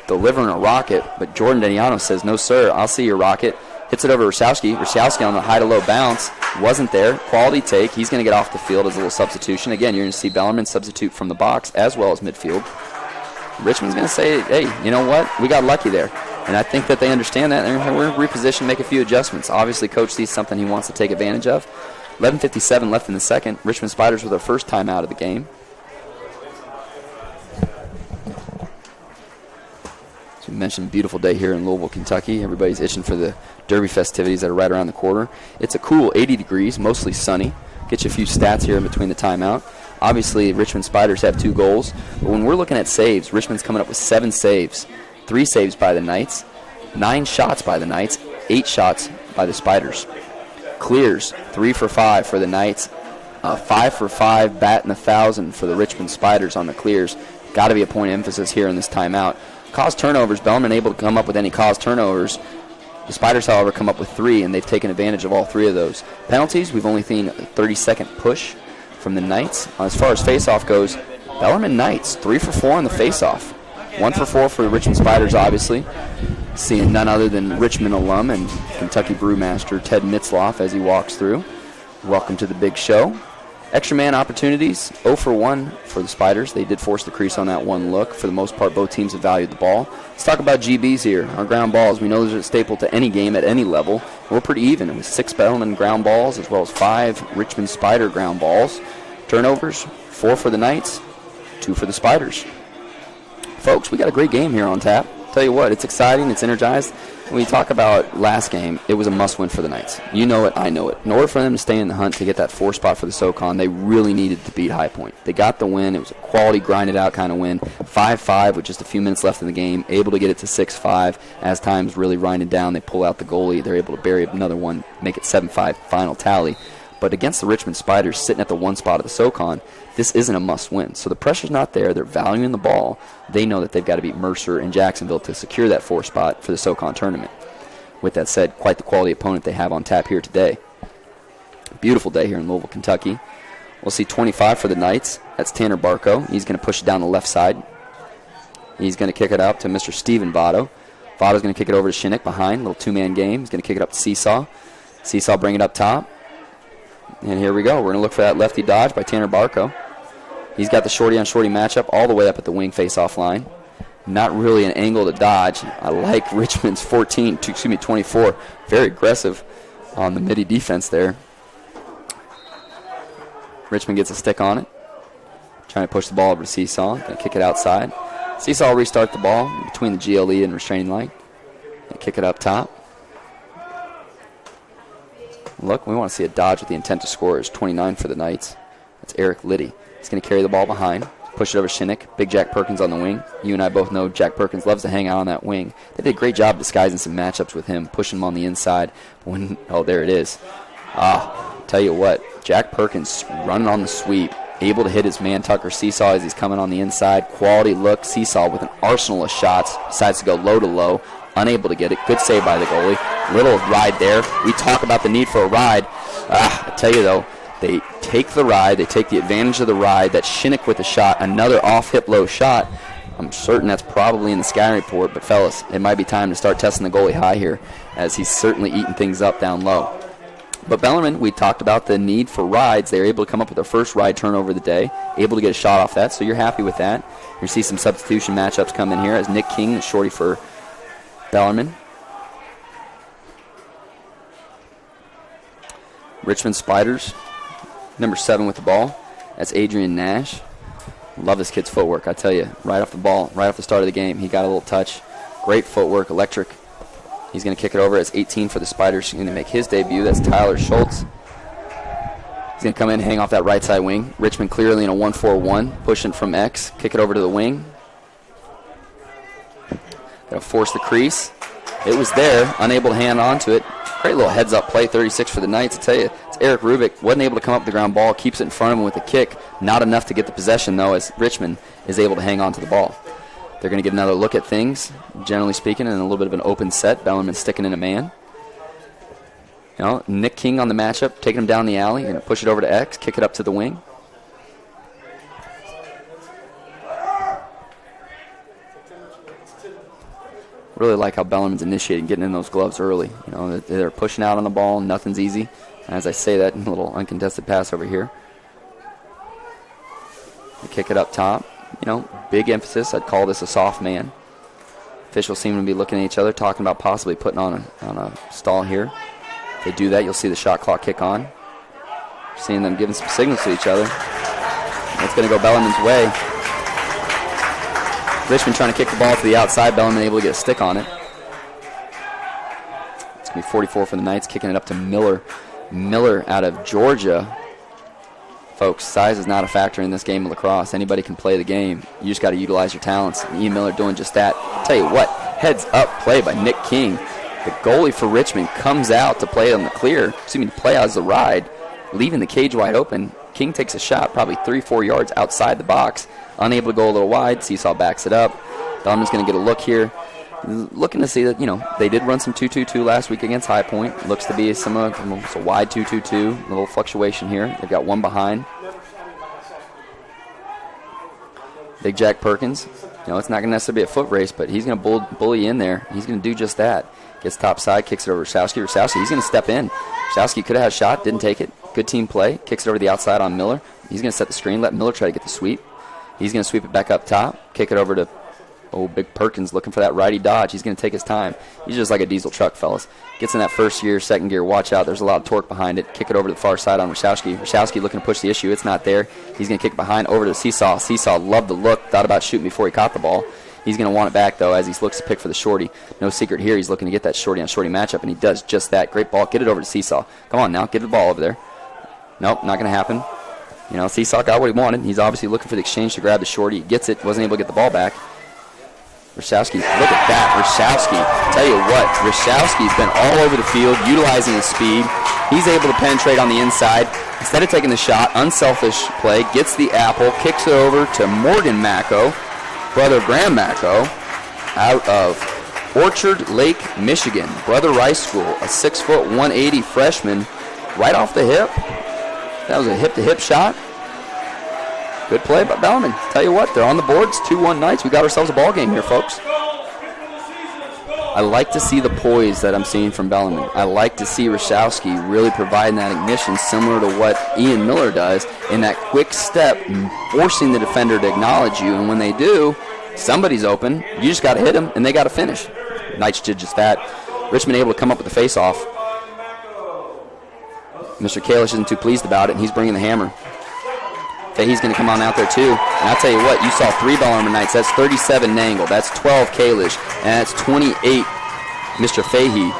delivering a rocket, but Jordan Deniano says, no, sir, I'll see your rocket. Hits it over to Rosowski. Rosowski on the high-to-low bounce. Wasn't there. Quality take. He's going to get off the field as a little substitution. Again, you're going to see Bellarmine substitute from the box as well as midfield. Richmond's going to say, hey, you know what? We got lucky there. And I think that they understand that. We're going to reposition, make a few adjustments. Obviously, Coach sees something he wants to take advantage of. 11:57 left in the second. Richmond Spiders with their first time out of the game. So we mentioned beautiful day here in Louisville, Kentucky. Everybody's itching for the Derby festivities that are right around the corner. It's a cool 80 degrees, mostly sunny. Get you a few stats here in between the timeout. Obviously, Richmond Spiders have 2 goals. But when we're looking at saves, Richmond's coming up with 7 saves. 3 saves by the Knights, 9 shots by the Knights, 8 shots by the Spiders. Clears, 3 for 5 for the Knights, 5 for 5, batting 1,000 for the Richmond Spiders on the clears. Got to be a point of emphasis here in this timeout. Caused turnovers, Bellarmine able to come up with any caused turnovers. The Spiders, however, come up with 3, and they've taken advantage of all 3 of those. Penalties, we've only seen a 30-second push from the Knights. As far as face-off goes, Bellarmine Knights, 3 for 4 on the face-off. 1 for 4 for the Richmond Spiders, obviously. Seeing none other than Richmond alum and Kentucky brewmaster Ted Mitzloff as he walks through. Welcome to the big show. Extra man opportunities, 0 for 1 for the Spiders. They did force the crease on that one look. For the most part, both teams have valued the ball. Let's talk about GBs here. Our ground balls, we know those are a staple to any game at any level. We're pretty even. It was 6 Bellarmine ground balls as well as 5 Richmond Spider ground balls. Turnovers, 4 for the Knights, 2 for the Spiders. Folks, we got a great game here on tap. Tell you what, it's exciting, it's energized. When we talk about last game, it was a must-win for the Knights. You know it, I know it. In order for them to stay in the hunt to get that 4 spot for the SoCon, they really needed to beat High Point. They got the win. It was a quality, grinded-out kind of win. 5-5 with just a few minutes left in the game, able to get it to 6-5. As time's really grinding down, they pull out the goalie. They're able to bury another one, make it 7-5 final tally. But against the Richmond Spiders, sitting at the 1 spot of the SoCon, this isn't a must-win. So the pressure's not there. They're valuing the ball. They know that they've got to beat Mercer and Jacksonville to secure that 4 spot for the SoCon tournament. With that said, quite the quality opponent they have on tap here today. Beautiful day here in Louisville, Kentucky. We'll see 25 for the Knights. That's Tanner Barco. He's going to push it down the left side. He's going to kick it out to Mr. Steven Votto. Votto's going to kick it over to Shinnick behind. Little 2-man game. He's going to kick it up to Seesaw. Seesaw bring it up top. And here we go. We're going to look for that lefty dodge by Tanner Barco. He's got the shorty-on-shorty matchup all the way up at the wing face-off line. Not really an angle to dodge. I like Richmond's 24. Very aggressive on the midi defense there. Richmond gets a stick on it. Trying to push the ball over to Seesaw. Going to kick it outside. Seesaw will restart the ball between the GLE and restraining line. And kick it up top. Look, we want to see a dodge with the intent to score. It's 29 for the Knights. That's Eric Liddy. He's going to carry the ball behind. Push it over Shinnick. Big Jack Perkins on the wing. You and I both know Jack Perkins loves to hang out on that wing. They did a great job disguising some matchups with him, pushing him on the inside. There it is. Tell you what, Jack Perkins running on the sweep, able to hit his man Tucker Seesaw as he's coming on the inside. Quality look. Seesaw with an arsenal of shots. Decides to go low to low. Unable to get it. Good save by the goalie. Little ride there. We talk about the need for a ride. I tell you, though, they take the ride. They take the advantage of the ride. That's Shinnick with a shot. Another off-hip low shot. I'm certain that's probably in the scouting report. But, fellas, it might be time to start testing the goalie high here as he's certainly eating things up down low. But Bellarmine, we talked about the need for rides. They were able to come up with their first ride turnover of the day, able to get a shot off that, so you're happy with that. You see some substitution matchups come in here as Nick King, the shorty for Bellarmine. Richmond Spiders, number 7 with the ball. That's Adrian Nash. Love this kid's footwork, I tell you. Right off the ball, right off the start of the game, he got a little touch. Great footwork, electric. He's going to kick it over as 18 for the Spiders. He's going to make his debut. That's Tyler Schultz. He's going to come in and hang off that right side wing. Richmond clearly in a 1-4-1, pushing from X. Kick it over to the wing. Going to force the crease. It was there, unable to hang on to it. Great little heads-up play, 36 for the Knights. I tell you, it's Eric Rubik. Wasn't able to come up with the ground ball. Keeps it in front of him with a kick. Not enough to get the possession, though, as Richmond is able to hang on to the ball. They're going to get another look at things, generally speaking, in a little bit of an open set. Bellarmine sticking in a man. You know, Nick King on the matchup, taking him down the alley. Going to push it over to X, kick it up to the wing. Really like how Bellarmine's initiating, getting in those gloves early. You know, they're pushing out on the ball. Nothing's easy. As I say that, a little uncontested pass over here. They kick it up top. You know, big emphasis. I'd call this a soft man. Officials seem to be looking at each other, talking about possibly putting on a stall here. If they do that, you'll see the shot clock kick on. Seeing them giving some signals to each other. That's going to go Bellarmine's way. Richmond trying to kick the ball to the outside. Bellarmine able to get a stick on it. It's going to be 44 for the Knights, kicking it up to Miller. Miller out of Georgia. Folks, size is not a factor in this game of lacrosse. Anybody can play the game. You just got to utilize your talents. And Ian Miller doing just that. I'll tell you what, heads up play by Nick King. The goalie for Richmond comes out to play on the clear. To play as the ride, leaving the cage wide open. King takes a shot probably 3-4 yards outside the box. Unable to go a little wide. Seesaw backs it up. Bellarmine's going to get a look here. Looking to see that, you know, they did run some 2-2-2 last week against High Point. Looks to be some a wide 2-2-2. A little fluctuation here. They've got one behind. Big Jack Perkins. You know, it's not going to necessarily be a foot race, but he's going to bully in there. He's going to do just that. Gets top side, kicks it over to Rosowski. Rosowski, he's going to step in. Rosowski could have had a shot, didn't take it. Good team play. Kicks it over to the outside on Miller. He's going to set the screen, let Miller try to get the sweep. He's going to sweep it back up top, kick it over to Big Perkins looking for that righty dodge. He's going to take his time. He's just like a diesel truck, fellas. Gets in that first gear, second gear. Watch out. There's a lot of torque behind it. Kick it over to the far side on Rosowski. Rosowski looking to push the issue. It's not there. He's going to kick it behind over to Seesaw. Seesaw loved the look. Thought about shooting before he caught the ball. He's going to want it back, though, as he looks to pick for the shorty. No secret here. He's looking to get that shorty-on-shorty matchup, and he does just that. Great ball. Get it over to Seesaw. Come on now. Get the ball over there. Nope, not going to happen. You know, Seesaw got what he wanted. He's obviously looking for the exchange to grab the shorty. He gets it. Wasn't able to get the ball back. Rosowski, look at that. Rosowski, tell you what, Rosowski's been all over the field, utilizing his speed. He's able to penetrate on the inside. Instead of taking the shot, unselfish play, gets the apple, kicks it over to Morgan Macco, brother Graham Macco, out of Orchard Lake, Michigan. Brother Rice School, a 6', 180 freshman, right off the hip. That was a hip-to-hip shot. Good play by Bellarmine. Tell you what, they're on the boards. 2-1 Knights. We got ourselves a ball game here, folks. I like to see the poise that I'm seeing from Bellarmine. I like to see Rosowski really providing that ignition similar to what Ian Miller does in that quick step, forcing the defender to acknowledge you. And when they do, somebody's open. You just got to hit them, and they got to finish. Knights did just that. Richmond able to come up with the face-off. Mr. Kalish isn't too pleased about it, and he's bringing the hammer. Fahey's going to come on out there, too. And I'll tell you what, you saw 3 Bellarmine Knights. That's 37 Nangle. That's 12 Kalish. And that's 28 Mr. Fahey.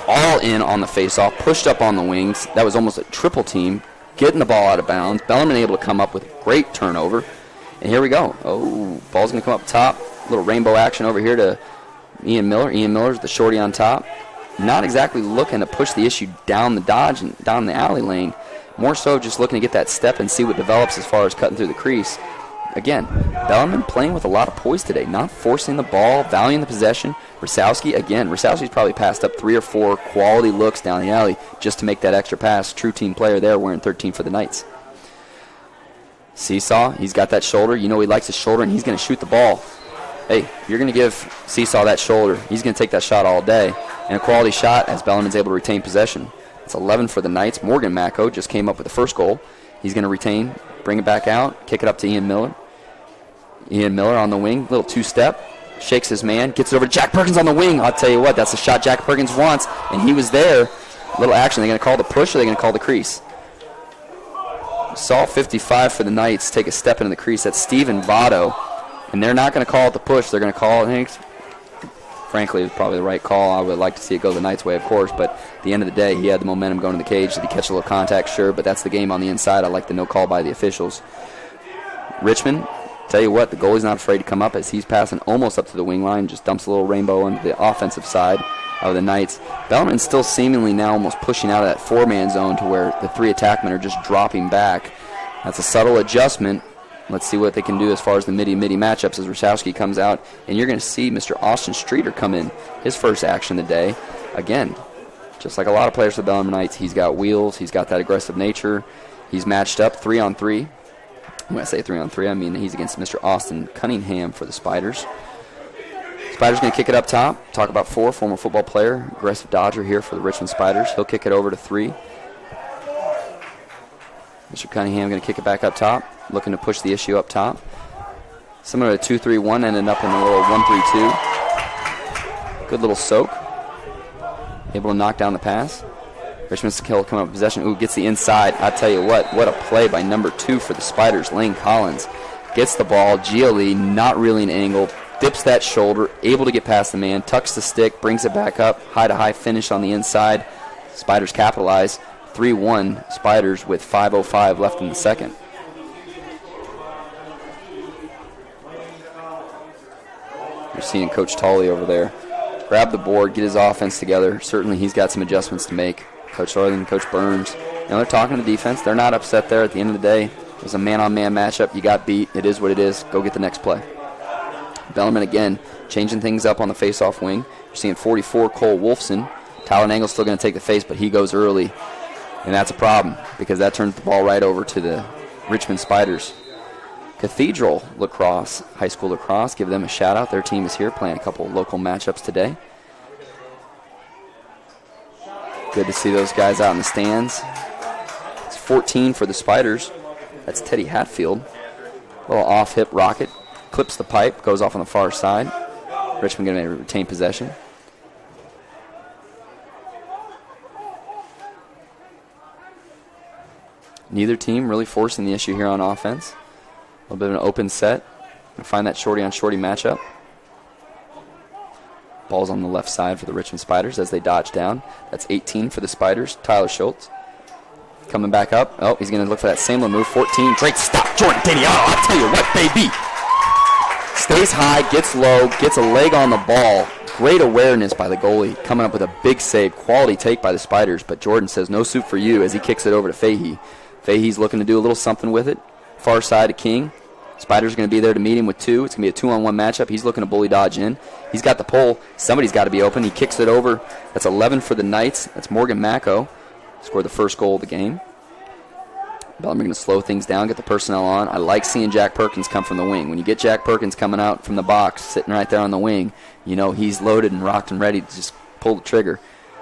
All in on the face-off, pushed up on the wings. That was almost a triple team, getting the ball out of bounds. Bellarmine able to come up with great turnover. And here we go. Oh, ball's going to come up top. A little rainbow action over here to Ian Miller. Ian Miller's the shorty on top. Not exactly looking to push the issue down the dodge and down the alley lane. More so just looking to get that step and see what develops as far as cutting through the crease. Again, Bellarmine playing with a lot of poise today, not forcing the ball, valuing the possession. Rosowski's probably passed up 3 or 4 quality looks down the alley just to make that extra pass. True team player there, wearing 13 for the Knights. Seesaw, he's got that shoulder. You know he likes his shoulder, and he's going to shoot the ball. Hey, you're going to give Seesaw that shoulder. He's going to take that shot all day. And a quality shot as Bellarmine's able to retain possession. It's 11 for the Knights. Morgan Macco just came up with the first goal. He's going to retain, bring it back out, kick it up to Ian Miller. Ian Miller on the wing, little two-step, shakes his man, gets it over to Jack Perkins on the wing. I'll tell you what, that's the shot Jack Perkins wants, and he was there. Little action. They're going to call the push or they're going to call the crease. Saw 55 for the Knights take a step into the crease. That's Steven Votto. And they're not going to call it the push. They're going to call it, frankly, it was probably the right call. I would like to see it go the Knights' way, of course, but at the end of the day, he had the momentum going to the cage. Did he catch a little contact? Sure, but that's the game on the inside. I like the no call by the officials. Richmond, tell you what, the goalie's not afraid to come up as he's passing almost up to the wing line, just dumps a little rainbow onto the offensive side of the Knights. Bellarmine's still seemingly now almost pushing out of that four-man zone to where the three attackmen are just dropping back. That's a subtle adjustment. Let's see what they can do as far as the midi matchups as Rashowski comes out. And you're going to see Mr. Austin Streeter come in, his first action of the day. Again, just like a lot of players for the Bellarmine Knights, he's got wheels, he's got that aggressive nature. He's matched up 3-on-3. When I say 3-on-3, I mean he's against Mr. Austin Cunningham for the Spiders. Spiders going to kick it up top. Talk about four, former football player, aggressive dodger here for the Richmond Spiders. He'll kick it over to 3. Mr. Cunningham going to kick it back up top, looking to push the issue up top. Similar to 2-3-1, ended up in a little 1-3-2. Good little soak. Able to knock down the pass. Richmond's kill coming up with possession. Ooh, gets the inside. I tell you what a play by number 2 for the Spiders. Lane Collins gets the ball. GLE, not really an angle. Dips that shoulder, able to get past the man, tucks the stick, brings it back up, high-to-high finish on the inside. Spiders capitalize. 3-1 Spiders with 5:05 left in the second. You're seeing Coach Tolley over there grab the board, get his offense together. Certainly he's got some adjustments to make. Coach Northern, Coach Burns. They're talking to the defense. They're not upset there. At the end of the day, it was a man-on-man matchup. You got beat. It is what it is. Go get the next play. Bellarmine again changing things up on the face-off wing. You're seeing 44 Cole Wolfson. Tyler Nagle's still going to take the face, but he goes early. And that's a problem because that turns the ball right over to the Richmond Spiders. Cathedral Lacrosse, high school lacrosse, give them a shout out. Their team is here playing a couple local matchups today. Good to see those guys out in the stands. It's 14 for the Spiders. That's Teddy Hatfield. A little off-hip rocket. Clips the pipe, goes off on the far side. Richmond going to retain possession. Neither team really forcing the issue here on offense. A little bit of an open set. Find that shorty-on-shorty matchup. Ball's on the left side for the Richmond Spiders as they dodge down. That's 18 for the Spiders. Tyler Schultz coming back up. Oh, he's going to look for that same little move. 14. Great stop, Jordan Daniano. I'll tell you what, baby. Stays high, gets low, gets a leg on the ball. Great awareness by the goalie, coming up with a big save. Quality take by the Spiders, but Jordan says no soup for you as he kicks it over to Fahey. Fahey's looking to do a little something with it. Far side to King. Spiders are going to be there to meet him with 2. It's going to be a 2-on-1 matchup. He's looking to bully dodge in. He's got the pole. Somebody's got to be open. He kicks it over. That's 11 for the Knights. That's Morgan Macco. Scored the first goal of the game. Bellarmine going to slow things down, get the personnel on. I like seeing Jack Perkins come from the wing. When you get Jack Perkins coming out from the box, sitting right there on the wing, you know he's loaded and rocked and ready to just pull the trigger.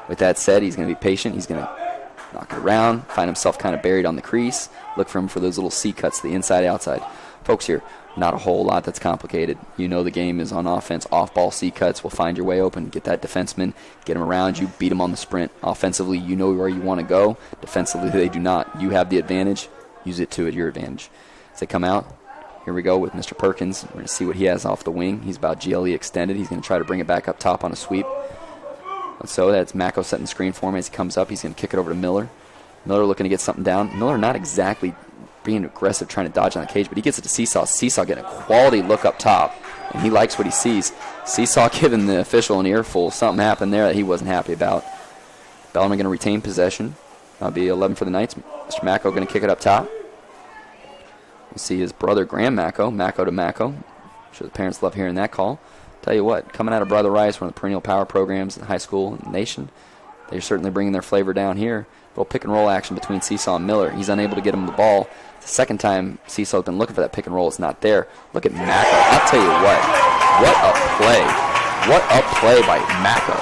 With that said, he's going to be patient. He's going to knock it around, find himself kind of buried on the crease. Look for him for those little C-cuts, the inside-outside. Folks here, not a whole lot that's complicated. You know the game is on offense. Off-ball C-cuts will find your way open. Get that defenseman, get him around you, beat him on the sprint. Offensively, you know where you want to go. Defensively, they do not. You have the advantage. Use it to your advantage. As they come out, here we go with Mr. Perkins. We're going to see what he has off the wing. He's about GLE extended. He's going to try to bring it back up top on a sweep. So that's Macco setting the screen for him. As he comes up, he's going to kick it over to Miller. Miller looking to get something down. Miller not exactly being aggressive, trying to dodge on the cage, but he gets it to Seesaw. Seesaw getting a quality look up top, and he likes what he sees. Seesaw giving the official an earful. Something happened there that he wasn't happy about. Bellarmine going to retain possession. That'll be 11 for the Knights. Mr. Macco going to kick it up top. We see his brother, Graham Macco. Macco to Macco. I'm sure the parents love hearing that call. Tell you what, coming out of Brother Rice, one of the perennial power programs in high school in the nation, they're certainly bringing their flavor down here. Little pick-and-roll action between Seesaw and Miller. He's unable to get him the ball. The second time Seesaw's been looking for that pick-and-roll, it's not there. Look at Macco. I'll tell you what a play. What a play by Macco.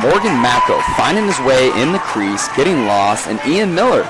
Morgan Macco finding his way in the crease, getting lost, and Ian Miller,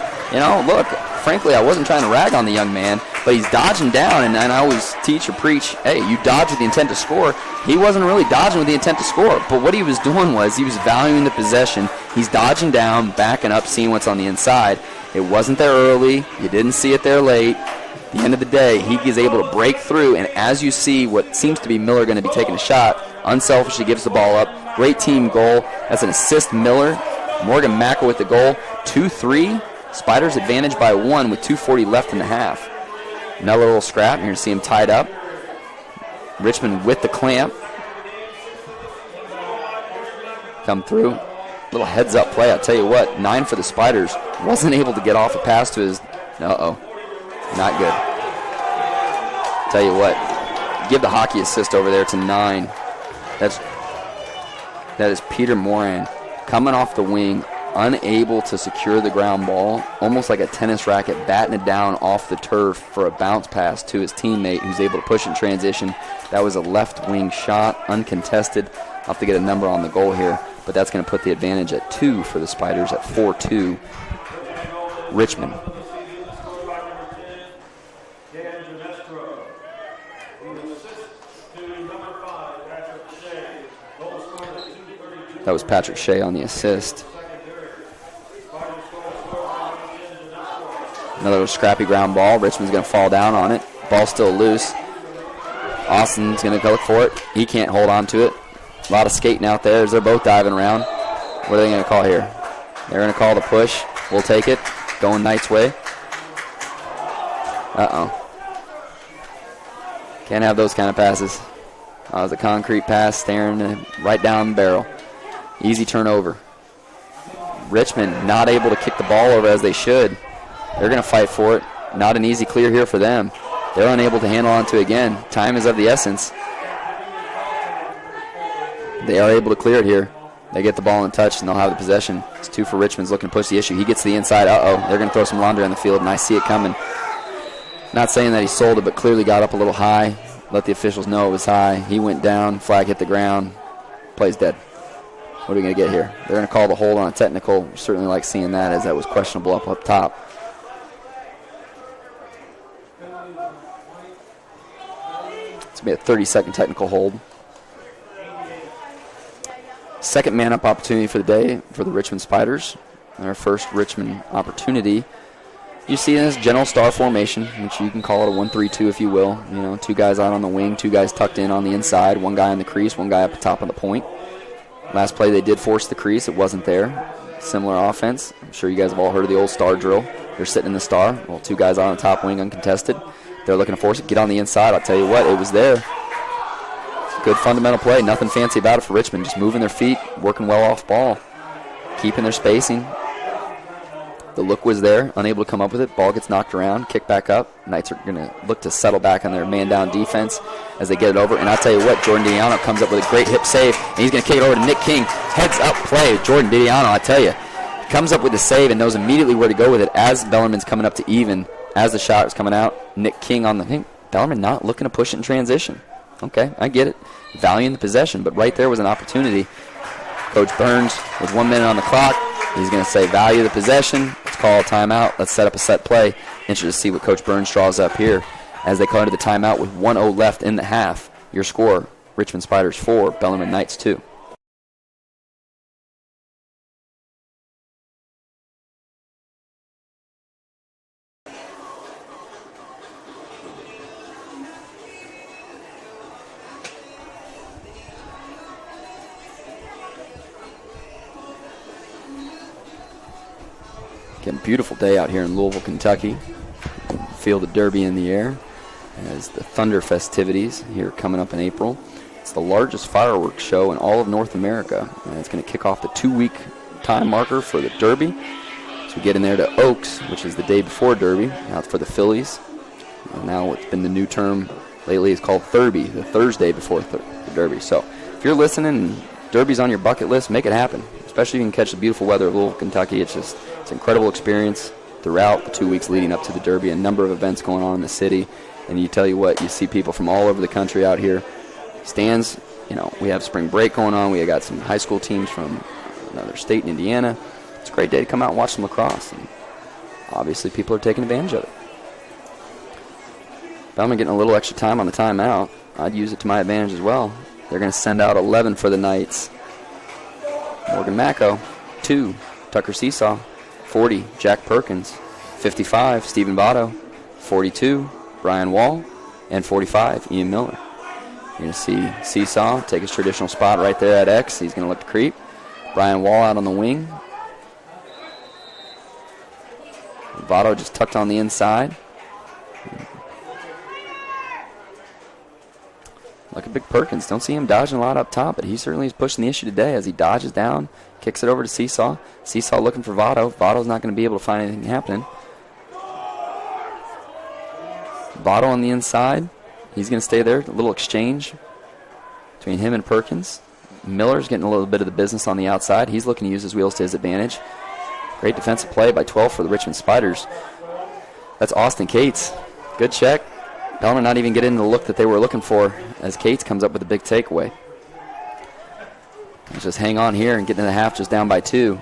look, frankly, I wasn't trying to rag on the young man, but he's dodging down, and I always teach or preach, hey, you dodge with the intent to score. He wasn't really dodging with the intent to score, but what he was doing was he was valuing the possession. He's dodging down, backing up, seeing what's on the inside. It wasn't there early. You didn't see it there late. At the end of the day, he is able to break through, and as you see what seems to be Miller going to be taking a shot, unselfishly gives the ball up, Great team goal. That's an assist, Miller. Morgan Mackel with the goal. 2-3. Spiders advantage by 1 with 2:40 left in the half. Another little scrap. You're going to see him tied up. Richmond with the clamp. Come through. Little heads-up play. I'll tell you what, 9 for the Spiders. Wasn't able to get off a pass to his... Uh-oh. Not good. Tell you what, give the hockey assist over there to 9. That is Peter Moran coming off the wing, unable to secure the ground ball, almost like a tennis racket, batting it down off the turf for a bounce pass to his teammate who's able to push in transition. That was a left wing shot, uncontested. I'll have to get a number on the goal here, but that's going to put the advantage at 2 for the Spiders at 4-2. Richmond. That was Patrick Shea on the assist. Another scrappy ground ball. Richmond's going to fall down on it. Ball still loose. Austin's going to go for it. He can't hold on to it. A lot of skating out there as they're both diving around. What are they going to call here? They're going to call the push. We'll take it. Going Knight's way. Uh-oh. Can't have those kind of passes. That was a concrete pass staring right down the barrel. Easy turnover. Richmond not able to kick the ball over as they should. They're going to fight for it. Not an easy clear here for them. They're unable to handle onto it again. Time is of the essence. They are able to clear it here. They get the ball in touch, and they'll have the possession. It's 2 for Richmond's looking to push the issue. He gets to the inside. Uh-oh. They're going to throw some laundry on the field, and I see it coming. Not saying that he sold it, but clearly got up a little high. Let the officials know it was high. He went down. Flag hit the ground. Play's dead. What are we going to get here? They're going to call the hold on a technical. Certainly like seeing that, as that was questionable up top. It's going to be a 30-second technical hold. Second man-up opportunity for the day for the Richmond Spiders. Their first Richmond opportunity. You see this general star formation, which you can call it a 1-3-2 if you will. You know, 2 guys out on the wing, 2 guys tucked in on the inside, 1 guy on the crease, 1 guy up the top of the point. Last play they did force the crease. It wasn't there. Similar offense. I'm sure you guys have all heard of the old star drill. They're sitting in the star. Well, 2 guys out on the top wing uncontested. They're looking to force it. Get on the inside. I'll tell you what, it was there. Good fundamental play. Nothing fancy about it for Richmond. Just moving their feet, working well off ball, keeping their spacing. The look was there, unable to come up with it. Ball gets knocked around, kick back up. Knights are going to look to settle back on their man-down defense as they get it over. And I'll tell you what, Jordan Didiano comes up with a great hip save, and he's going to kick it over to Nick King. Heads-up play with Jordan Didiano, I tell you. Comes up with the save and knows immediately where to go with it as Bellarmine's coming up to even. As the shot is coming out, Nick King on the thing. Bellarmine not looking to push it in transition. Okay, I get it. Valuing the possession, but right there was an opportunity. Coach Burns with 1 minute on the clock. He's going to say value the possession. Let's call a timeout. Let's set up a set play. Interested to see what Coach Burns draws up here as they call into the timeout with 1-0 left in the half. Your score, Richmond Spiders 4, Bellarmine Knights 2. Again, beautiful day out here in Louisville, Kentucky. Feel the Derby in the air as the Thunder festivities here coming up in April. It's the largest fireworks show in all of North America, and it's going to kick off the 2-week time marker for the Derby. So we get in there to Oaks, which is the day before Derby, out for the Phillies. And now what's been the new term lately is called Thurby, the Thursday before the Derby. So if you're listening and Derby's on your bucket list, make it happen. Especially if you can catch the beautiful weather of Louisville, Kentucky. It's an incredible experience throughout the 2 weeks leading up to the Derby. A number of events going on in the city. And you tell you what, you see people from all over the country out here. Stands, you know, we have spring break going on. We got some high school teams from another state in Indiana. It's a great day to come out and watch some lacrosse. And obviously people are taking advantage of it. Bellarmine getting a little extra time on the timeout. I'd use it to my advantage as well. They're going to send out 11 for the Knights. Morgan Macko, 2. Tucker Seesaw, 40. Jack Perkins, 55. Stephen Votto, 42. Brian Wall, and 45. Ian Miller. You're going to see Seesaw take his traditional spot right there at X. He's going to look to creep. Brian Wall out on the wing. Votto just tucked on the inside. Look at Big Perkins. Don't see him dodging a lot up top, but he certainly is pushing the issue today as he dodges down, kicks it over to Seesaw. Seesaw looking for Votto. Votto's not going to be able to find anything happening. Votto on the inside. He's going to stay there. A little exchange between him and Perkins. Miller's getting a little bit of the business on the outside. He's looking to use his wheels to his advantage. Great defensive play by 12 for the Richmond Spiders. That's Austin Cates. Good check. Bellarmine not even getting the look that they were looking for as Cates comes up with a big takeaway. Let's just hang on here and get into the half just down by 2.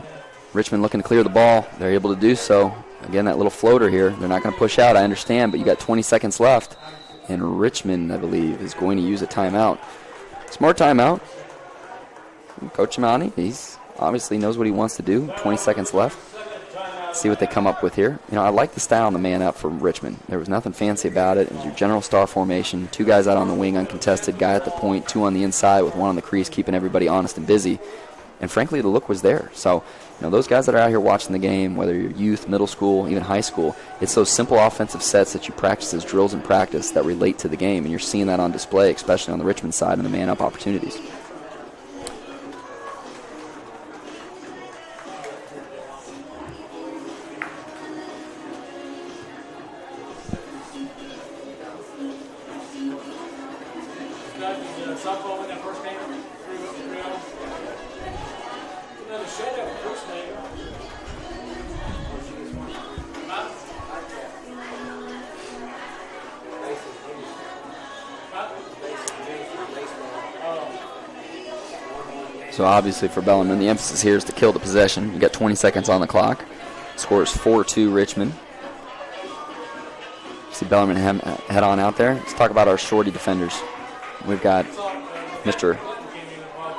Richmond looking to clear the ball. They're able to do so. Again, that little floater here. They're not going to push out, I understand, but you got 20 seconds left. And Richmond, I believe, is going to use a timeout. Smart timeout. Coach Imani, he's obviously knows what he wants to do. 20 seconds left. See what they come up with here. You know, I like the style on the man up from Richmond. There was nothing fancy about it. It was your general star formation. 2 guys out on the wing, uncontested. Guy at the point, 2 on the inside with 1 on the crease, keeping everybody honest and busy. And frankly, the look was there. So, you know, those guys that are out here watching the game, whether you're youth, middle school, even high school, it's those simple offensive sets that you practice as drills in practice that relate to the game. And you're seeing that on display, especially on the Richmond side and the man-up opportunities. So obviously for Bellarmine, the emphasis here is to kill the possession. You got 20 seconds on the clock. Score is 4-2 Richmond. See Bellarmine head on out there. Let's talk about our shorty defenders. We've got Mr.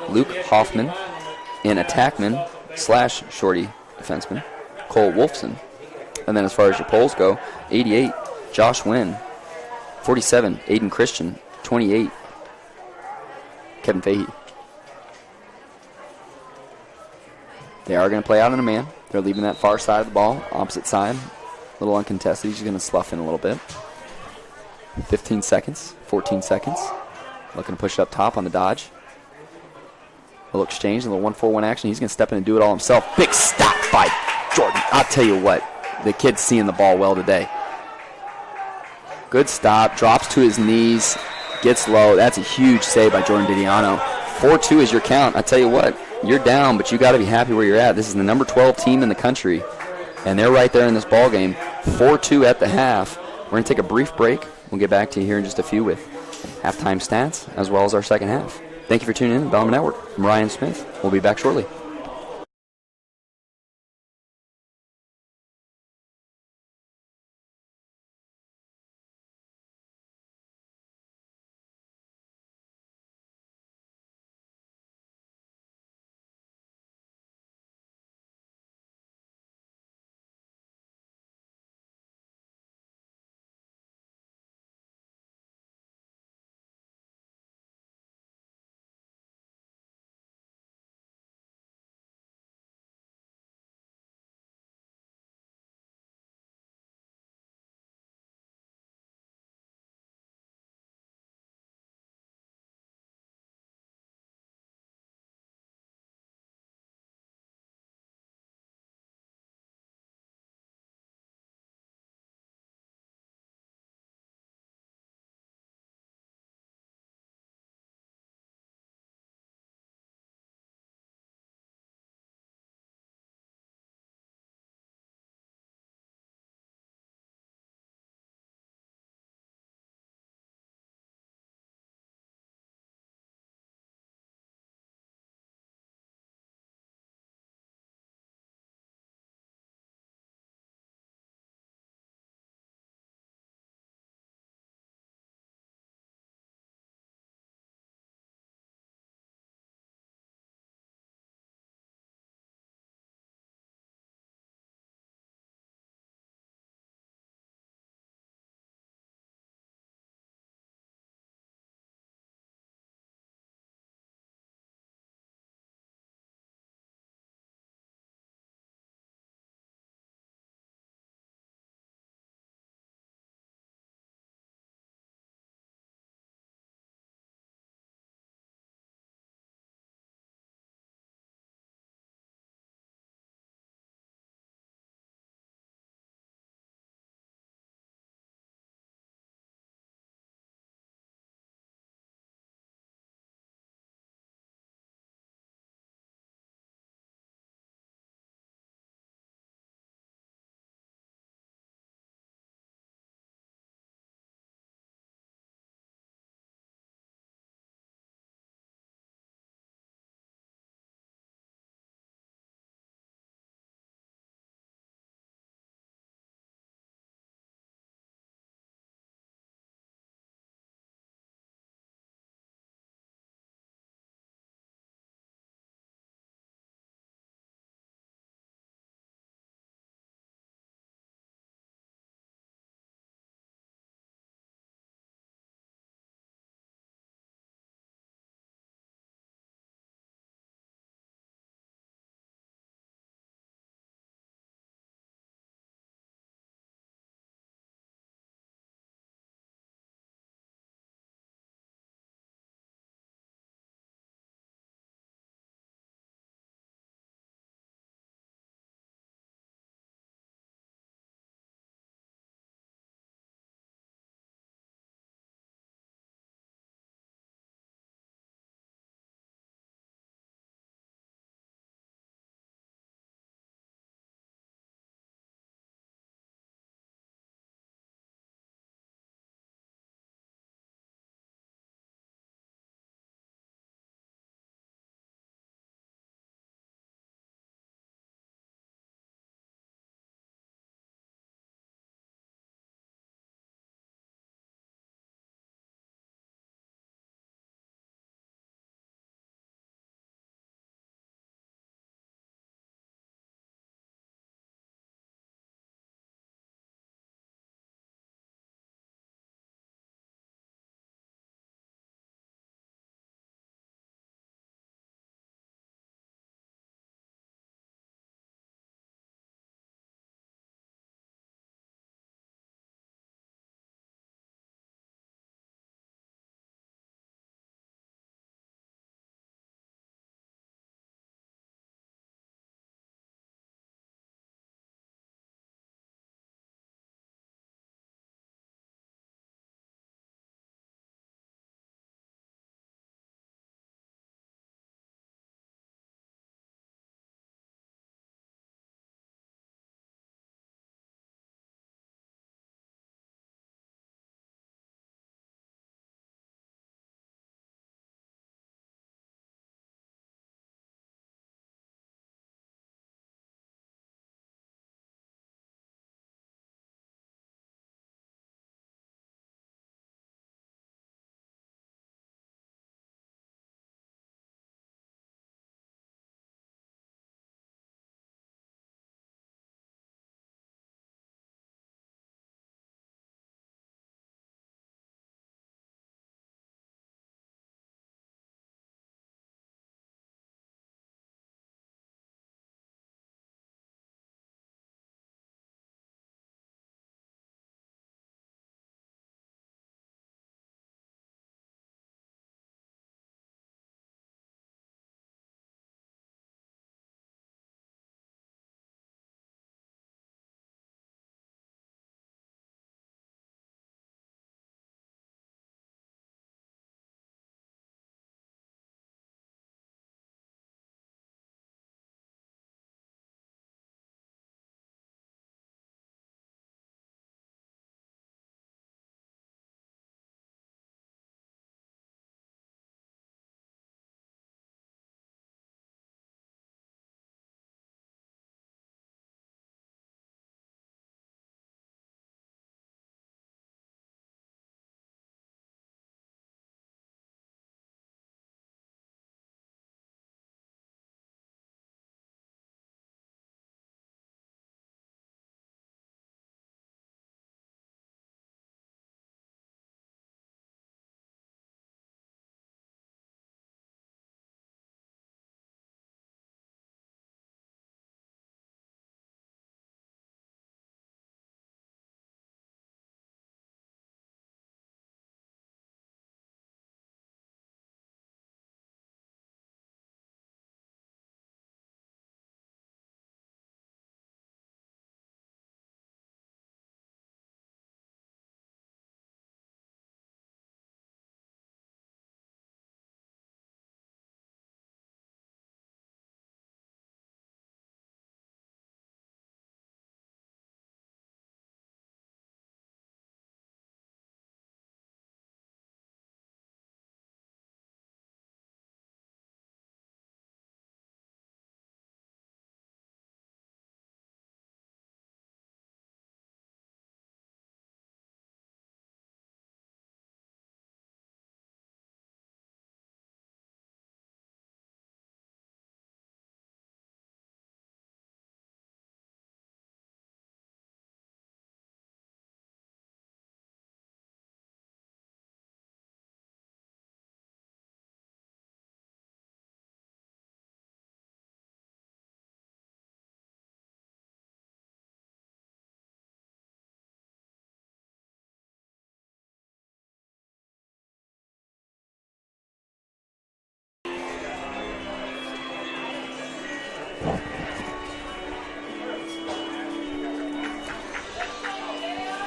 Luke Hoffman, an attackman / shorty defenseman, Cole Wolfson. And then as far as your polls go, 88, Josh Wynn. 47, Aiden Christian. 28, Kevin Fahey. They are going to play out in a man. They're leaving that far side of the ball, opposite side. A little uncontested. He's going to slough in a little bit. 15 seconds, 14 seconds. Looking to push it up top on the dodge. A little exchange, a little 1-4-1 action. He's going to step in and do it all himself. Big stop by Jordan. I'll tell you what, the kid's seeing the ball well today. Good stop, drops to his knees, gets low. That's a huge save by Jordan Didiano. 4-2 is your count. I tell you what, you're down, but you got to be happy where you're at. This is the number 12 team in the country, and they're right there in this ball game. 4-2 at the half. We're going to take a brief break. We'll get back to you here in just a few with halftime stats as well as our second half. Thank you for tuning in to the Bellarmine Network. I'm Ryan Smith. We'll be back shortly.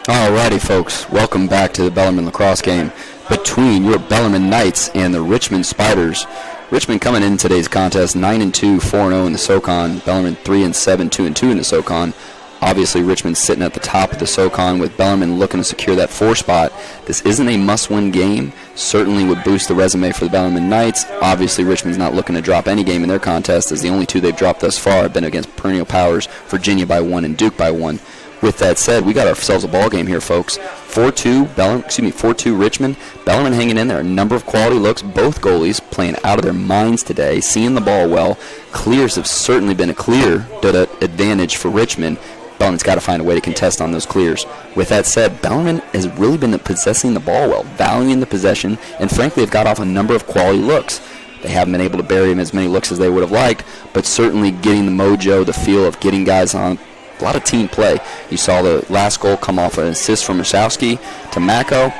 Alrighty, folks. Welcome back to the Bellarmine lacrosse game between your Bellarmine Knights and the Richmond Spiders. Richmond coming in today's contest 9-2, 4-0 in the SoCon. Bellarmine 3-7, 2-2 in the SoCon. Obviously, Richmond's sitting at the top of the SoCon with Bellarmine looking to secure that 4 spot. This isn't a must-win game. Certainly would boost the resume for the Bellarmine Knights. Obviously, Richmond's not looking to drop any game in their contest, as the only 2 they've dropped thus far have been against perennial powers, Virginia by 1 and Duke by 1. With that said, we got ourselves a ball game here, folks. 4-2 Richmond. Bellarmine hanging in there. A number of quality looks. Both goalies playing out of their minds today, seeing the ball well. Clears have certainly been a clear advantage for Richmond. Bellarmine's got to find a way to contest on those clears. With that said, Bellarmine has really been possessing the ball well, valuing the possession, and frankly have got off a number of quality looks. They haven't been able to bury him as many looks as they would have liked, but certainly getting the mojo, the feel of getting guys on. A lot of team play. You saw the last goal come off an assist from Mashowski to Mako.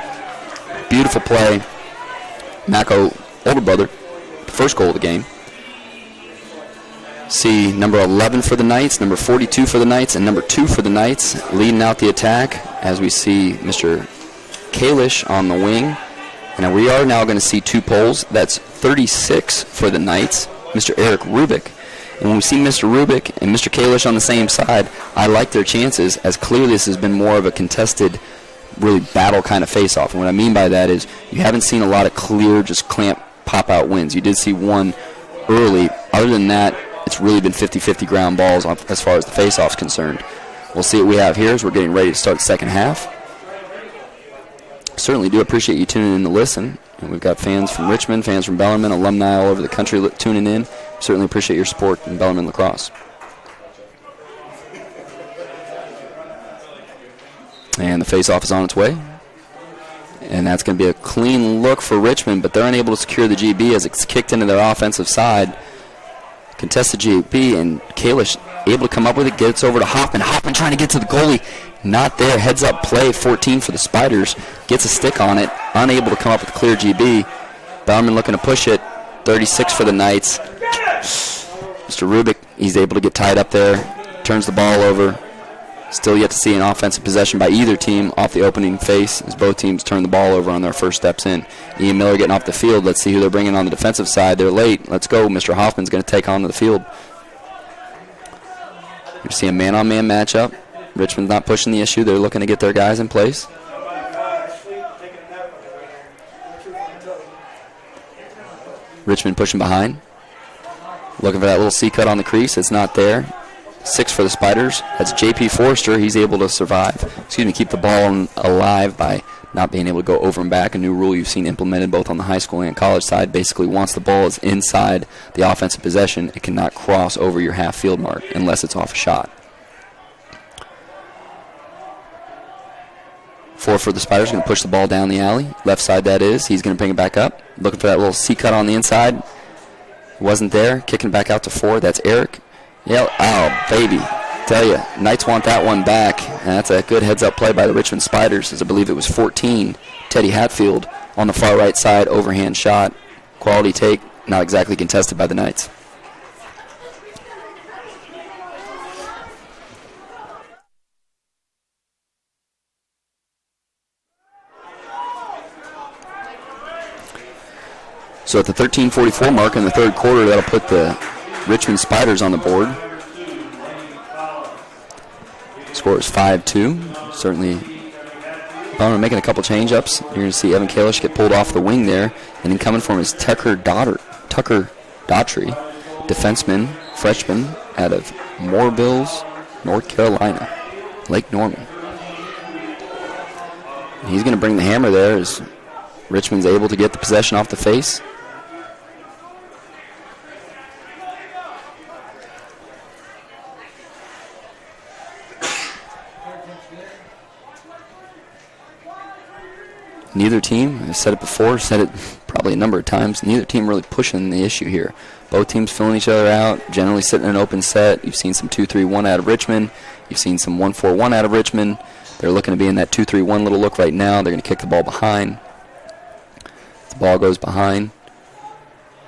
Beautiful play. Mako, older brother, the first goal of the game. See number 11 for the Knights, number 42 for the Knights, and number 2 for the Knights leading out the attack as we see Mr. Kalish on the wing. And we are now going to see 2 poles. That's 36 for the Knights, Mr. Eric Rubik. And when we see Mr. Rubik and Mr. Kalish on the same side, I like their chances, as clearly this has been more of a contested, really battle kind of face-off. And what I mean by that is you haven't seen a lot of clear, just clamp, pop-out wins. You did see one early. Other than that, it's really been 50-50 ground balls as far as the face-off's concerned. We'll see what we have here as we're getting ready to start the second half. Certainly do appreciate you tuning in to listen. And we've got fans from Richmond, fans from Bellarmine, alumni all over the country tuning in. Certainly appreciate your support in Bellarmine lacrosse. And the face-off is on its way. And that's going to be a clean look for Richmond, but they're unable to secure the GB as it's kicked into their offensive side. Contested GB, and Kalish able to come up with it, gets over to Hoffman. Hoffman trying to get to the goalie. Not there. Heads up play, 14 for the Spiders. Gets a stick on it. Unable to come up with a clear GB. Bellarmine looking to push it. 36 for the Knights. Mr. Rubik, he's able to get tied up there. Turns the ball over. Still yet to see an offensive possession by either team off the opening face as both teams turn the ball over on their first steps in. Ian Miller getting off the field. Let's see who they're bringing on the defensive side. They're late. Let's go. Mr. Hoffman's going to take on the field. You see a man-on-man matchup. Richmond's not pushing the issue. They're looking to get their guys in place. Richmond pushing behind. Looking for that little C-cut on the crease. It's not there. 6 for the Spiders. That's J.P. Forrester. He's able to keep the ball alive by not being able to go over and back. A new rule you've seen implemented both on the high school and college side. Basically, once the ball is inside the offensive possession, it cannot cross over your half-field mark unless it's off a shot. 4 for the Spiders. Going to push the ball down the alley. Left side, that is. He's going to bring it back up. Looking for that little C-cut on the inside. Wasn't there. Kicking back out to 4. That's Eric. Yeah, oh, baby. Tell you, Knights want that one back. And that's a good heads-up play by the Richmond Spiders, as I believe it was 14. Teddy Hatfield on the far right side, overhand shot. Quality take, not exactly contested by the Knights. So at the 13:44 mark in the third quarter, that'll put the Richmond Spiders on the board. Score is 5-2. Certainly, Bellarmine making a couple change-ups. You're going to see Evan Kalish get pulled off the wing there. And then coming from his Tucker Daughtry, defenseman, freshman out of Moorevilles, North Carolina, Lake Norman. And he's going to bring the hammer there as Richmond's able to get the possession off the face. Neither team, I've said it before, said it probably a number of times, neither team really pushing the issue here. Both teams filling each other out, generally sitting in an open set. You've seen some 2-3-1 out of Richmond. You've seen some 1-4-1 out of Richmond. They're looking to be in that 2-3-1 little look right now. They're going to kick the ball behind. The ball goes behind.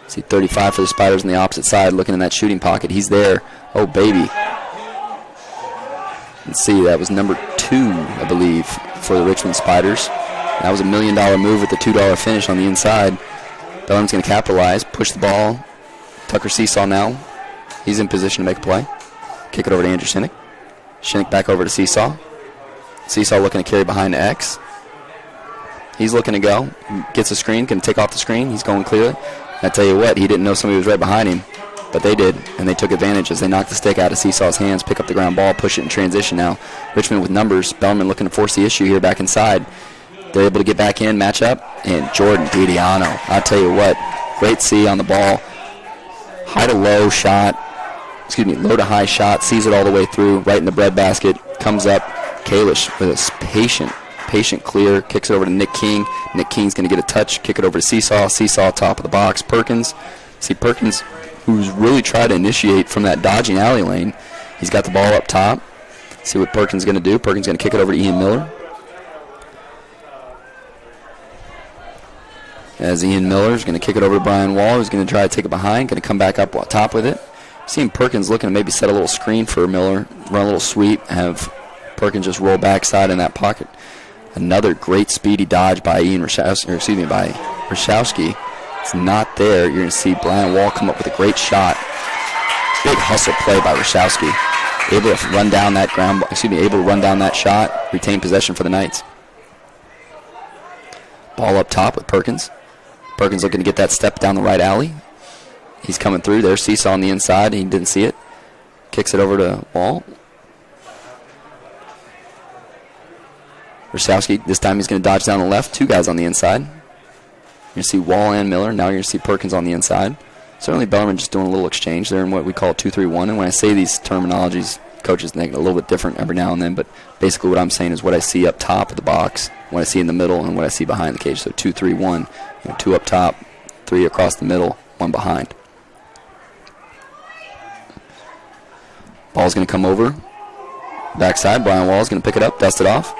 See 35 for the Spiders on the opposite side, looking in that shooting pocket. He's there. Oh, baby. And see, that was number 2, I believe, for the Richmond Spiders. That was $1 million move with the $2 finish on the inside. Bellarmine's going to capitalize, push the ball. Tucker Seesaw now. He's in position to make a play. Kick it over to Andrew Shinnick. Shinnick back over to Seesaw. Seesaw looking to carry behind to X. He's looking to go. Gets a screen, can take off the screen. He's going clearly. I tell you what, he didn't know somebody was right behind him, but they did, and they took advantage as they knocked the stick out of Seesaw's hands, pick up the ground ball, push it in transition now. Richmond with numbers. Bellarmine looking to force the issue here back inside. They're able to get back in, match up, and Jordan Didiano. I tell you what, great C on the ball. High to low shot, low to high shot, sees it all the way through, right in the breadbasket, comes up. Kalish with a patient clear, kicks it over to Nick King. Nick King's going to get a touch, kick it over to Seesaw. Seesaw top of the box. Perkins. See Perkins, who's really tried to initiate from that dodging alley lane. He's got the ball up top. See what Perkins is going to do. Perkins going to kick it over to Ian Miller. As Ian Miller is going to kick it over to Brian Wall, who's going to try to take it behind, going to come back up top with it. Seeing Perkins looking to maybe set a little screen for Miller, run a little sweep, have Perkins just roll backside in that pocket. Another great speedy dodge by by Rashowski. It's not there. You're going to see Brian Wall come up with a great shot. Big hustle play by Rashowski. Able to run down that able to run down that shot, retain possession for the Knights. Ball up top with Perkins. Perkins looking to get that step down the right alley. He's coming through. There's Seesaw on the inside. He didn't see it. Kicks it over to Wall. Rashowski, this time he's going to dodge down the left. 2 guys on the inside. You're going to see Wall and Miller. Now you're going to see Perkins on the inside. Certainly Bellarmine just doing a little exchange there in what we call 2-3-1. And when I say these terminologies, coaches think a little bit different every now and then. But basically what I'm saying is what I see up top of the box, what I see in the middle, and what I see behind the cage. So 2-3-1. 2 up top, 3 across the middle, 1 behind. Ball's going to come over. Backside, Brian Wall's going to pick it up, dust it off.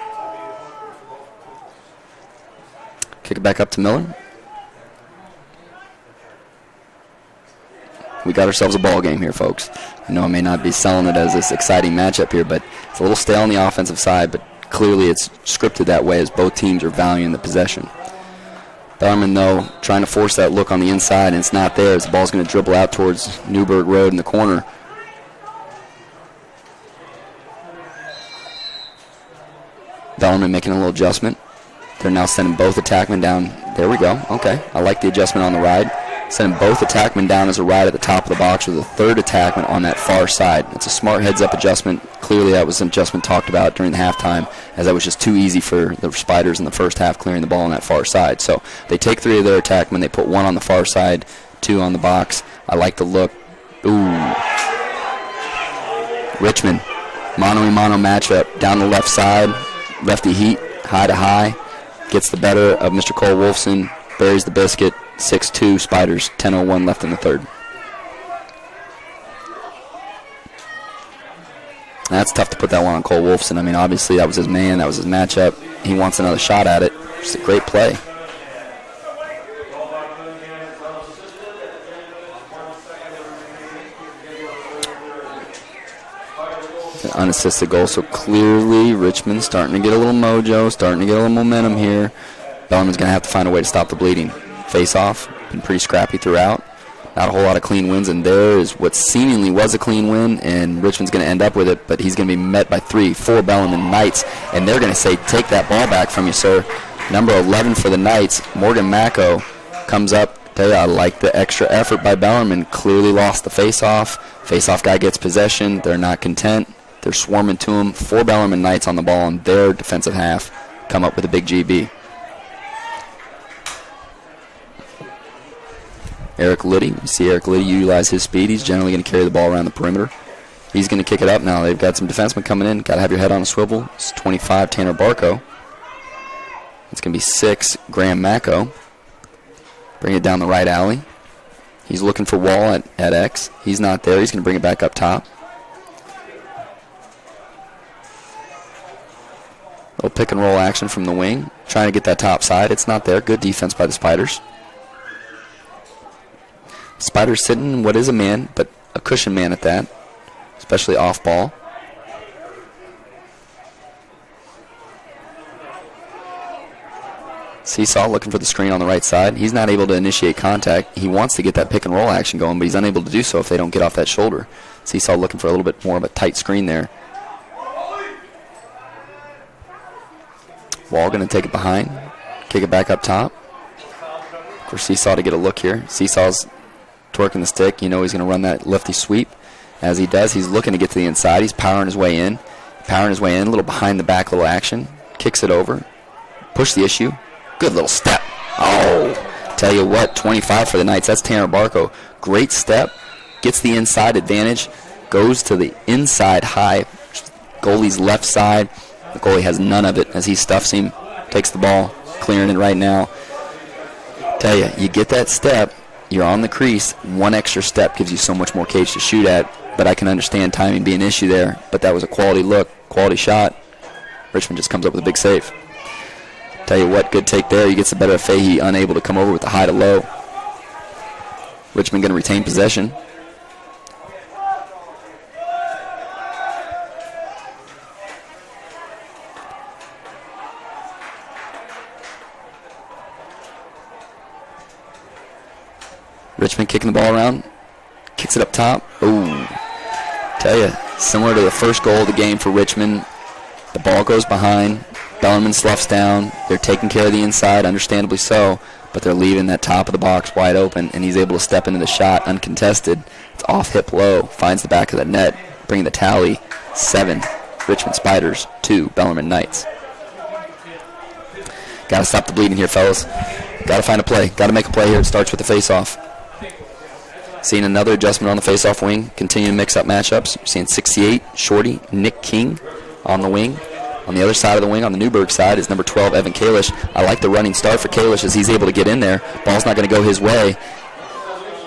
Kick it back up to Miller. We got ourselves a ball game here, folks. I know I may not be selling it as this exciting matchup here, but it's a little stale on the offensive side, but clearly it's scripted that way as both teams are valuing the possession. Bellarmine, though, trying to force that look on the inside, and it's not there as the ball's going to dribble out towards Newburgh Road in the corner. Bellarmine making a little adjustment. They're now sending both attackmen down. There we go. Okay. I like the adjustment on the ride. Sending both attackmen down as a ride at the top of the box with a third attackman on that far side. It's a smart heads-up adjustment. Clearly that was an adjustment talked about during the halftime, as that was just too easy for the Spiders in the first half clearing the ball on that far side. So they take 3 of their attackmen. They put 1 on the far side, 2 on the box. I like the look. Ooh. Richmond, mano-a-mano matchup. Down the left side, lefty heat, high to high. Gets the better of Mr. Cole Wolfson, buries the biscuit. 6-2 Spiders, 10:01 left in the third. That's tough to put that one on Cole Wolfson. I mean, obviously that was his man, that was his matchup. He wants another shot at it. Just a great play. It's an unassisted goal, so clearly Richmond's starting to get a little mojo, starting to get a little momentum here. Bellarmine's going to have to find a way to stop the bleeding. Face-off, been pretty scrappy throughout. Not a whole lot of clean wins, and there is what seemingly was a clean win, and Richmond's going to end up with it, but he's going to be met by 4 Bellarmine Knights, and they're going to say, take that ball back from you, sir. Number 11 for the Knights, Morgan Macco, comes up. Tell you, I like the extra effort by Bellarmine. Clearly lost the face-off. Face-off guy gets possession. They're not content. They're swarming to him. 4 Bellarmine Knights on the ball in their defensive half come up with a big GB. Eric Liddy. You see Eric Liddy utilize his speed. He's generally going to carry the ball around the perimeter. He's going to kick it up now. They've got some defensemen coming in. Got to have your head on a swivel. It's 25, Tanner Barco. It's going to be 6, Graham Macco. Bring it down the right alley. He's looking for Wall at X. He's not there. He's going to bring it back up top. Little pick and roll action from the wing. Trying to get that top side. It's not there. Good defense by the Spiders. Spiders sitting what is a man, but a cushion man at that, especially off ball. Seesaw looking for the screen on the right side. He's not able to initiate contact. He wants to get that pick and roll action going, but he's unable to do so if they don't get off that shoulder. Seesaw looking for a little bit more of a tight screen there. Wall going to take it behind, kick it back up top. For Seesaw to get a look here. Seesaw's twerking the stick. You know he's going to run that lefty sweep. As he does, he's looking to get to the inside. He's powering his way in. A little behind the back, little action. Kicks it over. Push the issue. Good little step. Oh, tell you what, 25 for the Knights. That's Tanner Barco. Great step. Gets the inside advantage. Goes to the inside high. Goalie's left side. The goalie has none of it as he stuffs him. Takes the ball. Clearing it right now. Tell you, you get that step. You're on the crease. One extra step gives you so much more cage to shoot at. But I can understand timing being an issue there. But that was a quality look, quality shot. Richmond just comes up with a big save. Tell you what, good take there. He gets the better of Fahey, unable to come over with the high to low. Richmond going to retain possession. Richmond kicking the ball around. Kicks it up top. Ooh. Tell you, similar to the first goal of the game for Richmond, the ball goes behind. Bellarmine sloughs down. They're taking care of the inside, understandably so, but they're leaving that top of the box wide open, and he's able to step into the shot uncontested. It's off hip low, finds the back of the net, bringing the tally 7 Richmond Spiders, 2 Bellarmine Knights. Got to stop the bleeding here, fellas. Got to find a play. Got to make a play here. It starts with the face-off. Seeing another adjustment on the face-off wing. Continuing to mix up matchups. You're seeing 68, Shorty, Nick King on the wing. On the other side of the wing, on the Newburgh side, is number 12, Evan Kalish. I like the running start for Kalish as he's able to get in there. Ball's not going to go his way.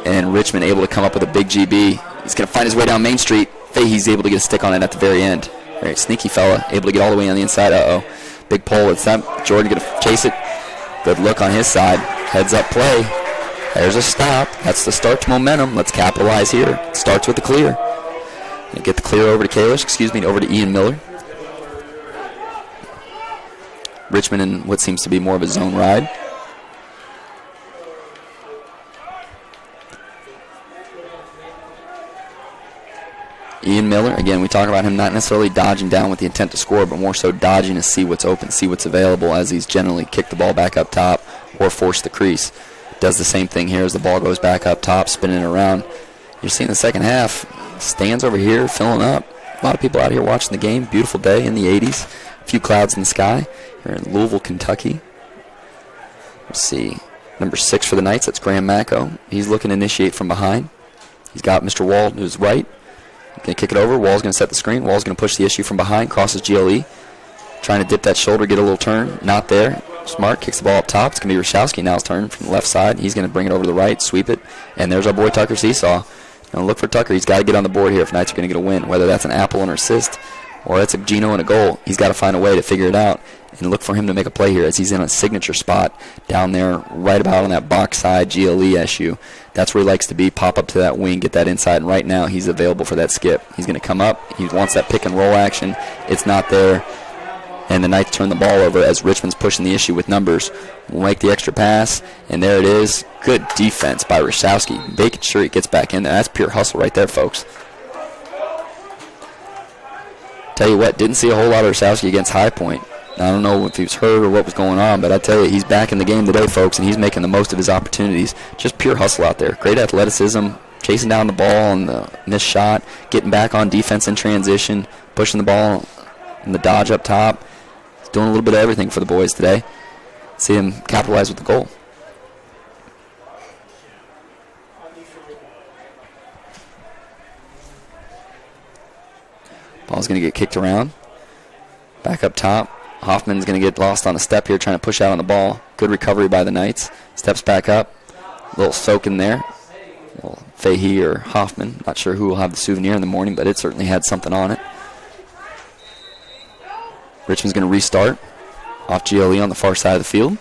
And Richmond able to come up with a big GB. He's going to find his way down Main Street. Fahey's able to get a stick on it at the very end. Very sneaky fella, able to get all the way on the inside. Uh-oh. Big pull. It's time. Jordan going to chase it. Good look on his side. Heads up play. There's a stop. That's the start to momentum. Let's capitalize here. Starts with the clear. And get the clear over to Kalish. Over to Ian Miller. Richmond in what seems to be more of a zone ride. Ian Miller, again, we talk about him not necessarily dodging down with the intent to score, but more so dodging to see what's open, see what's available as he's generally kicked the ball back up top or forced the crease. Does the same thing here as the ball goes back up top, spinning it around. You're seeing the second half. Stands over here filling up. A lot of people out here watching the game. Beautiful day in the 80s. A few clouds in the sky. Here in Louisville, Kentucky. Let's see. Number 6 for the Knights, that's Graham Macko. He's looking to initiate from behind. He's got Mr. Wall to his right. He's going to kick it over. Wall's going to set the screen. Wall's going to push the issue from behind, crosses GLE. Trying to dip that shoulder, get a little turn. Not there. Smart kicks the ball up top. It's going to be Rashowski now's turn from the left side. He's going to bring it over to the right, sweep it. And there's our boy Tucker Seesaw. Now look for Tucker. He's got to get on the board here if Knights are going to get a win, whether that's an apple and an assist or that's a Gino and a goal. He's got to find a way to figure it out and look for him to make a play here as he's in a signature spot down there right about on that box side GLE issue. That's where he likes to be, pop up to that wing, get that inside, and right now he's available for that skip. He's going to come up. He wants that pick and roll action. It's not there. And the Knights turn the ball over as Richmond's pushing the issue with numbers. We'll make the extra pass, and there it is. Good defense by Rashowski, making sure he gets back in there. That's pure hustle right there, folks. Tell you what, didn't see a whole lot of Rashowski against High Point. I don't know if he was hurt or what was going on, but I tell you, he's back in the game today, folks, and he's making the most of his opportunities. Just pure hustle out there. Great athleticism, chasing down the ball on the missed shot, getting back on defense in transition, pushing the ball and the dodge up top. He's doing a little bit of everything for the boys today. See him capitalize with the goal. Ball's going to get kicked around. Back up top. Hoffman's going to get lost on a step here, trying to push out on the ball. Good recovery by the Knights. Steps back up. A little soak in there. Well, Fahey or Hoffman. Not sure who will have the souvenir in the morning, but it certainly had something on it. Richmond's going to restart. Off GLE on the far side of the field.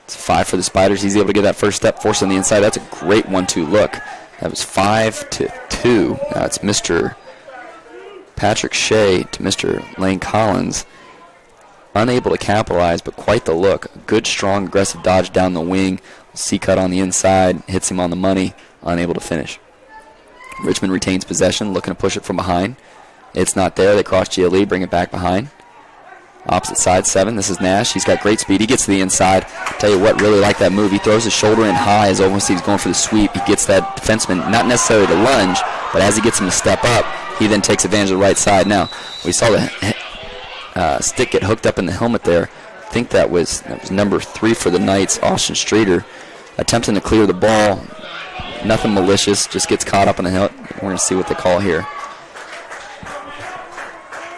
It's 5 for the Spiders. He's able to get that first step, force on the inside. That's a great 1-2 look. That was 5-2. Now it's Mr. Patrick Shea to Mr. Lane Collins. Unable to capitalize, but quite the look. Good, strong, aggressive dodge down the wing. C-cut on the inside, hits him on the money, unable to finish. Richmond retains possession, looking to push it from behind. It's not there. They cross GLE, bring it back behind. Opposite side, 7. This is Nash. He's got great speed. He gets to the inside. Tell you what, really like that move. He throws his shoulder in high as almost he's going for the sweep. He gets that defenseman, not necessarily to lunge, but as he gets him to step up, he then takes advantage of the right side. Now, we saw the stick get hooked up in the helmet there. I think that was number 3 for the Knights, Austin Streeter, attempting to clear the ball. Nothing malicious, just gets caught up in the helmet. We're going to see what they call here.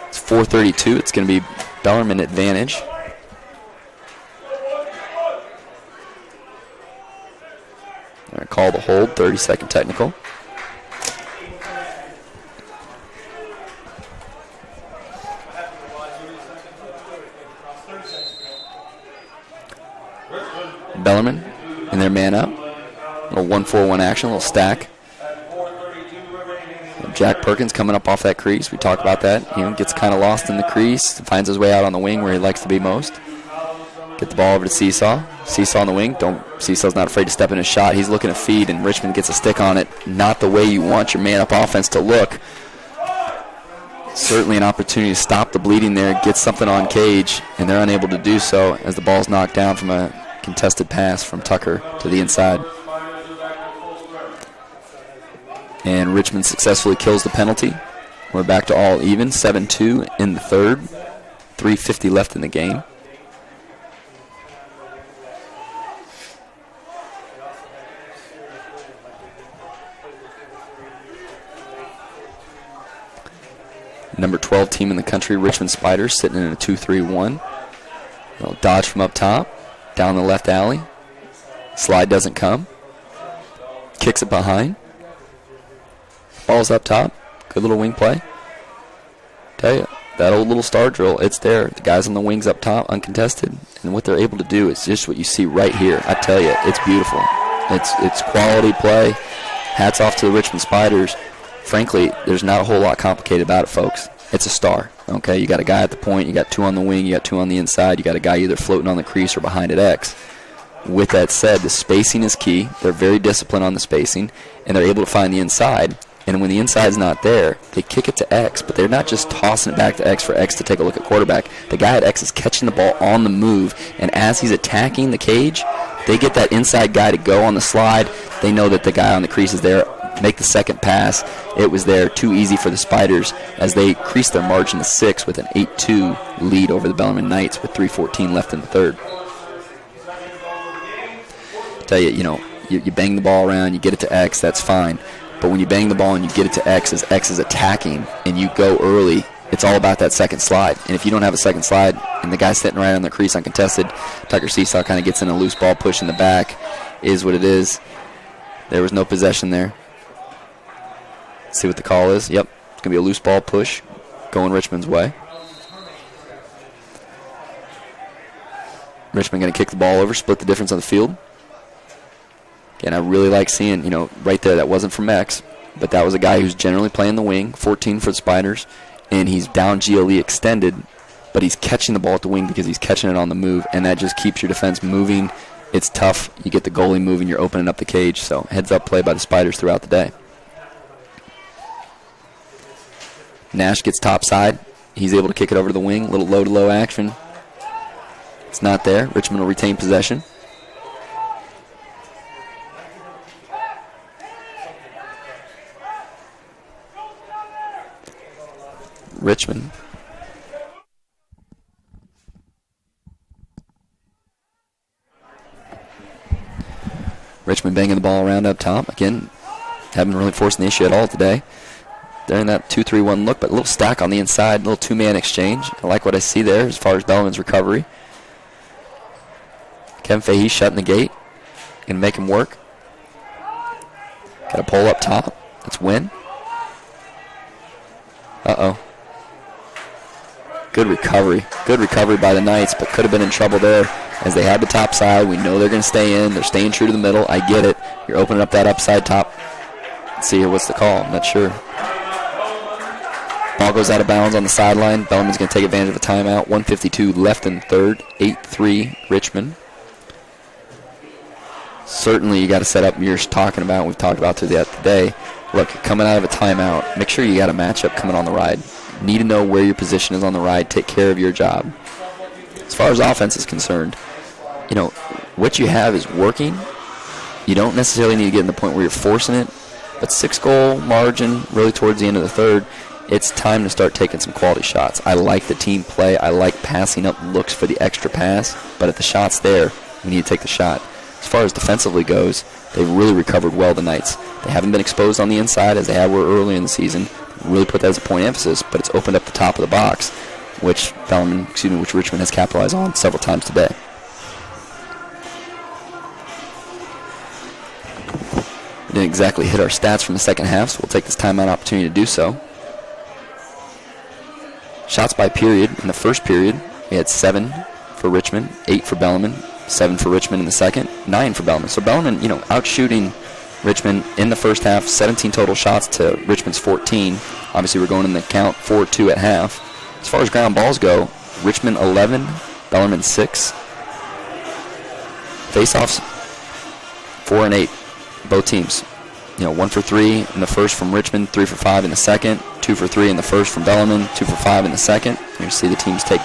It's 4:32. It's going to be Bellarmine advantage. They're going to call the hold, 30-second technical. Bellarmine in their man up. A little 1-4-1 action, a little stack. Jack Perkins coming up off that crease. We talked about that. Gets kind of lost in the crease, finds his way out on the wing where he likes to be most. Get the ball over to Seesaw. Seesaw on the wing. Seesaw's not afraid to step in his shot. He's looking to feed, and Richmond gets a stick on it. Not the way you want your man-up offense to look. Certainly an opportunity to stop the bleeding there, get something on cage, and they're unable to do so as the ball's knocked down from a contested pass from Tucker to the inside. And Richmond successfully kills the penalty. We're back to all even, 7-2 in the third. 3:50 left in the game. Number 12 team in the country, Richmond Spiders, sitting in a 2-3-1. They'll dodge from up top, down the left alley. Slide doesn't come. Kicks it behind. Ball's up top. Good little wing play. Tell you, that old little star drill, it's there. The guys on the wings up top, uncontested. And what they're able to do is just what you see right here. I tell you, it's beautiful. It's quality play. Hats off to the Richmond Spiders. Frankly, there's not a whole lot complicated about it, folks. It's a star, okay? You got a guy at the point, you got 2 on the wing, you got 2 on the inside, you got a guy either floating on the crease or behind at X. With that said, the spacing is key. They're very disciplined on the spacing, and they're able to find the inside. And when the inside's not there, they kick it to X, but they're not just tossing it back to X for X to take a look at quarterback. The guy at X is catching the ball on the move, and as he's attacking the cage, they get that inside guy to go on the slide. They know that the guy on the crease is there. Make the second pass. It was there. Too easy for the Spiders as they increase their margin to 6 with an 8-2 lead over the Bellarmine Knights with 3:14 left in the third. Tell you, you bang the ball around, you get it to X, that's fine. But when you bang the ball and you get it to X as X is attacking and you go early, it's all about that second slide. And if you don't have a second slide and the guy's sitting right on the crease uncontested, Tucker Seesaw kind of gets in a loose ball push in the back, is what it is. There was no possession there. See what the call is. Yep, it's going to be a loose ball push going Richmond's way. Richmond going to kick the ball over, split the difference on the field. Again, I really like seeing, right there, that wasn't from X, but that was a guy who's generally playing the wing, 14 for the Spiders, and he's down GLE extended, but he's catching the ball at the wing because he's catching it on the move, and that just keeps your defense moving. It's tough. You get the goalie moving, you're opening up the cage, so heads-up play by the Spiders throughout the day. Nash gets topside. He's able to kick it over to the wing, little low-to-low action. It's not there. Richmond will retain possession. Richmond. Richmond banging the ball around up top. Again, haven't really forced an issue at all today. They're in that 2-3-1 look, but a little stack on the inside, a little two-man exchange. I like what I see there as far as Bellarmine's recovery. Kevin Fahey shutting the gate. Going to make him work. Got a pull up top. That's Win. Uh-oh. Good recovery. Good recovery by the Knights, but could have been in trouble there as they had the top side. We know they're going to stay in. They're staying true to the middle. I get it. You're opening up that upside top. Let's see here. What's the call? I'm not sure. Ball goes out of bounds on the sideline. Bellarmine's going to take advantage of a timeout. 1:52 left in third. 8-3 Richmond. Certainly you got to set up, we've talked about throughout the day. Look, you're coming out of a timeout. Make sure you got a matchup coming on the ride. Need to know where your position is on the ride. Take care of your job. As far as offense is concerned, what you have is working. You don't necessarily need to get in the point where you're forcing it, but 6-goal margin really towards the end of the third, it's time to start taking some quality shots. I like the team play. I like passing up looks for the extra pass, but if the shot's there, we need to take the shot. As far as defensively goes, they've really recovered well, the Knights. They haven't been exposed on the inside as they were early in the season. Really put that as a point of emphasis, but it's opened up the top of the box, which Richmond has capitalized on several times today. We didn't exactly hit our stats from the second half, so we'll take this timeout opportunity to do so. Shots by period. In the first period, we had 7 for Richmond, 8 for Bellarmine, 7 for Richmond in the second, 9 for Bellarmine. So Bellarmine, out shooting Richmond in the first half, 17 total shots to Richmond's 14. Obviously, we're going in the count 4-2 at half. As far as ground balls go, Richmond 11, Bellarmine 6. Face-offs 4 and 8, both teams. 1 for 3 in the first from Richmond, 3 for 5 in the second, 2 for 3 in the first from Bellarmine, 2 for 5 in the second. You see the teams take,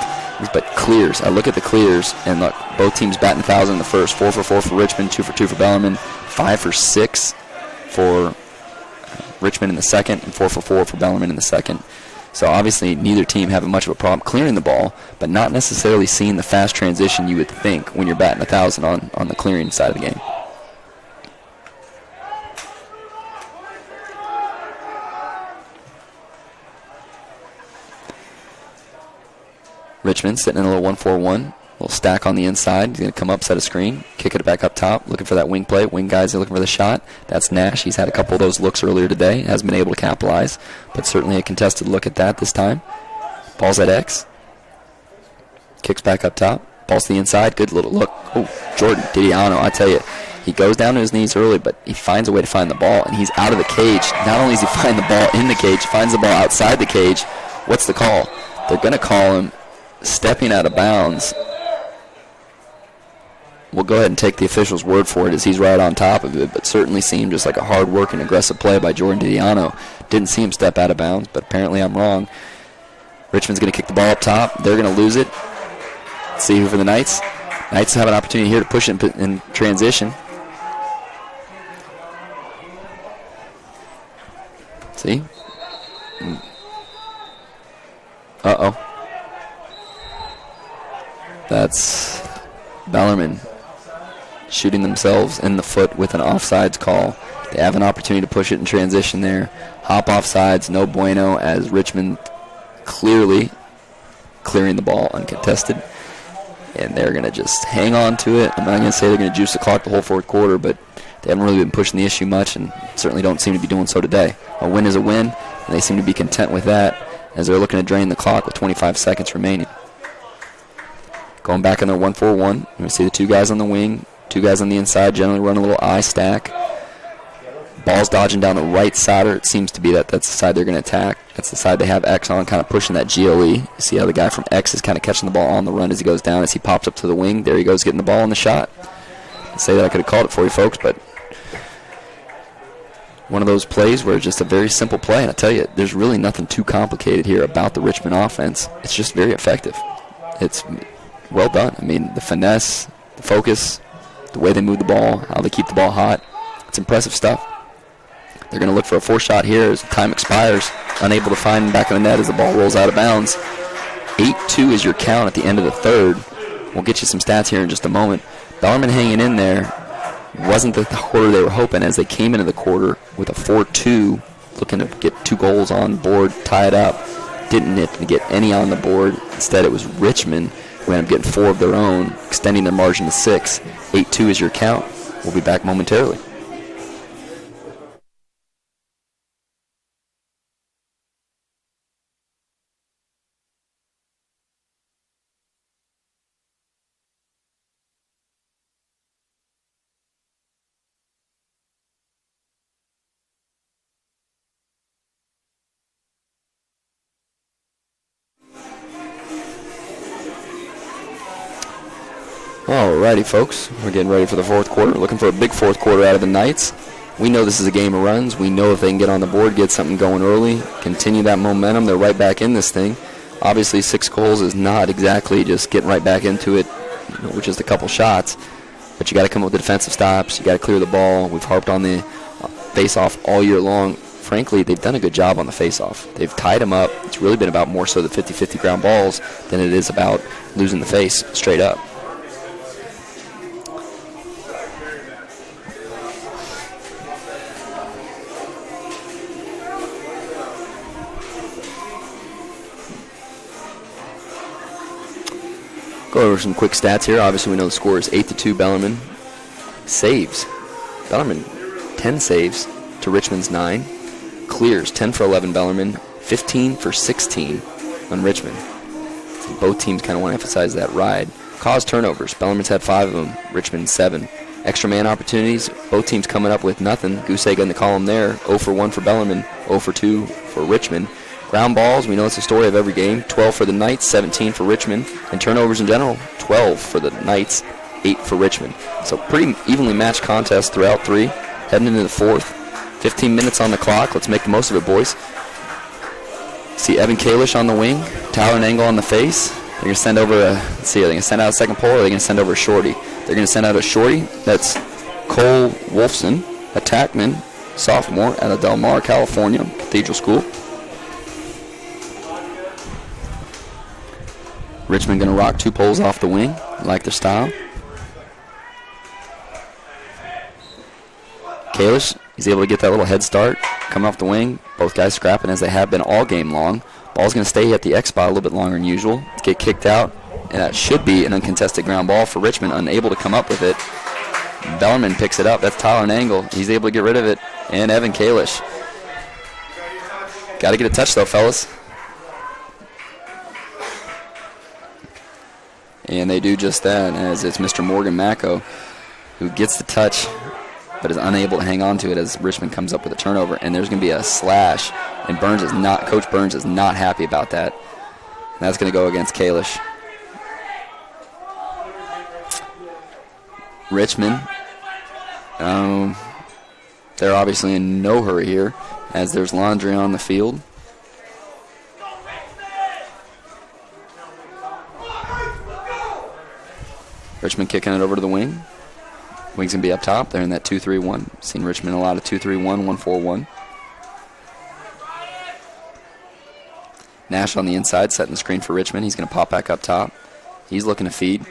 but clears. I look at the clears, and look, both teams batting 1,000 in the first. 4 for 4 for Richmond, 2 for 2 for Bellarmine, 5 for 6 for Richmond in the second, and 4 for 4 for Bellarmine in the second. So obviously neither team having much of a problem clearing the ball, but not necessarily seeing the fast transition you would think when you're batting 1,000 on the clearing side of the game. Richmond sitting in a little 1-4-1. Little stack on the inside. He's going to come up, set a screen, kick it back up top, looking for that wing play. Wing guys are looking for the shot. That's Nash. He's had a couple of those looks earlier today. Hasn't been able to capitalize, but certainly a contested look at that this time. Ball's at X. Kicks back up top. Ball's to the inside. Good little look. Oh, Jordan Didiano, I tell you, he goes down to his knees early, but he finds a way to find the ball, and he's out of the cage. Not only does he find the ball in the cage, finds the ball outside the cage. What's the call? They're going to call him stepping out of bounds. We'll go ahead and take the official's word for it as he's right on top of it, but certainly seemed just like a hard-working, aggressive play by Jordan Didiano. Didn't see him step out of bounds, but apparently I'm wrong. Richmond's going to kick the ball up top. They're going to lose it. Let's see who for the Knights. Knights have an opportunity here to push it in transition. See? Uh-oh. That's Bellarmine shooting themselves in the foot with an offsides call. They have an opportunity to push it in transition there. Hop offsides, no bueno, as Richmond clearly clearing the ball uncontested. And they're going to just hang on to it. I'm not going to say they're going to juice the clock the whole fourth quarter, but they haven't really been pushing the issue much and certainly don't seem to be doing so today. A win is a win, and they seem to be content with that as they're looking to drain the clock with 25 seconds remaining. Going back in their 1-4-1. You see the two guys on the wing, two guys on the inside, generally run a little I stack. Ball's dodging down the right side, or it seems to be that's the side they're going to attack. That's the side they have X on, kind of pushing that GLE. You see how the guy from X is kind of catching the ball on the run as he goes down, as he pops up to the wing. There he goes, getting the ball on the shot. I'd say that I could have called it for you folks, but one of those plays where it's just a very simple play. And I tell you, there's really nothing too complicated here about the Richmond offense. It's just very effective. It's well done. I mean, the finesse, the focus, the way they move the ball, how they keep the ball hot. It's impressive stuff. They're going to look for a fourth shot here as time expires. Unable to find back of the net as the ball rolls out of bounds. 8-2 is your count at the end of the third. We'll get you some stats here in just a moment. Bellarmine hanging in there. Wasn't the quarter they were hoping as they came into the quarter with a 4-2, looking to get 2 goals on board, tie it up. Didn't get any on the board. Instead, it was Richmond who ended up getting 4 of their own, extending their margin to 6. 8-2 is your count. We'll be back momentarily. Alrighty, folks. We're getting ready for the fourth quarter. Looking for a big fourth quarter out of the Knights. We know this is a game of runs. We know if they can get on the board, get something going early, continue that momentum, they're right back in this thing. Obviously, 6 goals is not exactly just getting right back into it, with just a couple shots. But you got to come up with the defensive stops. You got to clear the ball. We've harped on the face-off all year long. Frankly, they've done a good job on the face-off. They've tied them up. It's really been about more so the 50-50 ground balls than it is about losing the face straight up. Go over some quick stats here. Obviously, we know the score is 8-2 Bellarmine. Saves. Bellarmine, 10 saves to Richmond's 9. Clears, 10 for 11 Bellarmine, 15 for 16 on Richmond. So both teams kind of want to emphasize that ride. Cause turnovers. Bellarmine's had 5 of them. Richmond 7. Extra man opportunities. Both teams coming up with nothing. Goosegg in the column there. 0 for 1 for Bellarmine. 0 for 2 for Richmond. Ground balls, we know it's the story of every game. 12 for the Knights, 17 for Richmond. And turnovers in general, 12 for the Knights, 8 for Richmond. So pretty evenly matched contest throughout 3. Heading into the 4th. 15 minutes on the clock. Let's make the most of it, boys. See Evan Kalish on the wing. Tyler Nangle on the face. They're going to send over a, let's see, are they going to send out a second pole or are they going to send over a shorty? They're going to send out a shorty. That's Cole Wolfson, a tackman, sophomore out of Del Mar, California, Cathedral School. Richmond going to rock 2 poles off the wing. Like their style. Kalish, he's able to get that little head start. Coming off the wing. Both guys scrapping as they have been all game long. Ball's going to stay at the X spot a little bit longer than usual. Get kicked out. And that should be an uncontested ground ball for Richmond. Unable to come up with it. Bellarmine picks it up. That's Tyler Nangle. He's able to get rid of it. And Evan Kalish. Got to get a touch though, fellas. And they do just that, as it's Mr. Morgan Macco who gets the touch but is unable to hang on to it as Richmond comes up with a turnover. And there's going to be a slash, and Coach Burns is not happy about that. And that's going to go against Kalish. Richmond, they're obviously in no hurry here as there's laundry on the field. Richmond kicking it over to the wing. Wing's going to be up top. They're in that 2-3-1. Seen Richmond a lot of 2-3-1, 1-4-1. Nash on the inside, setting the screen for Richmond. He's going to pop back up top. He's looking to feed.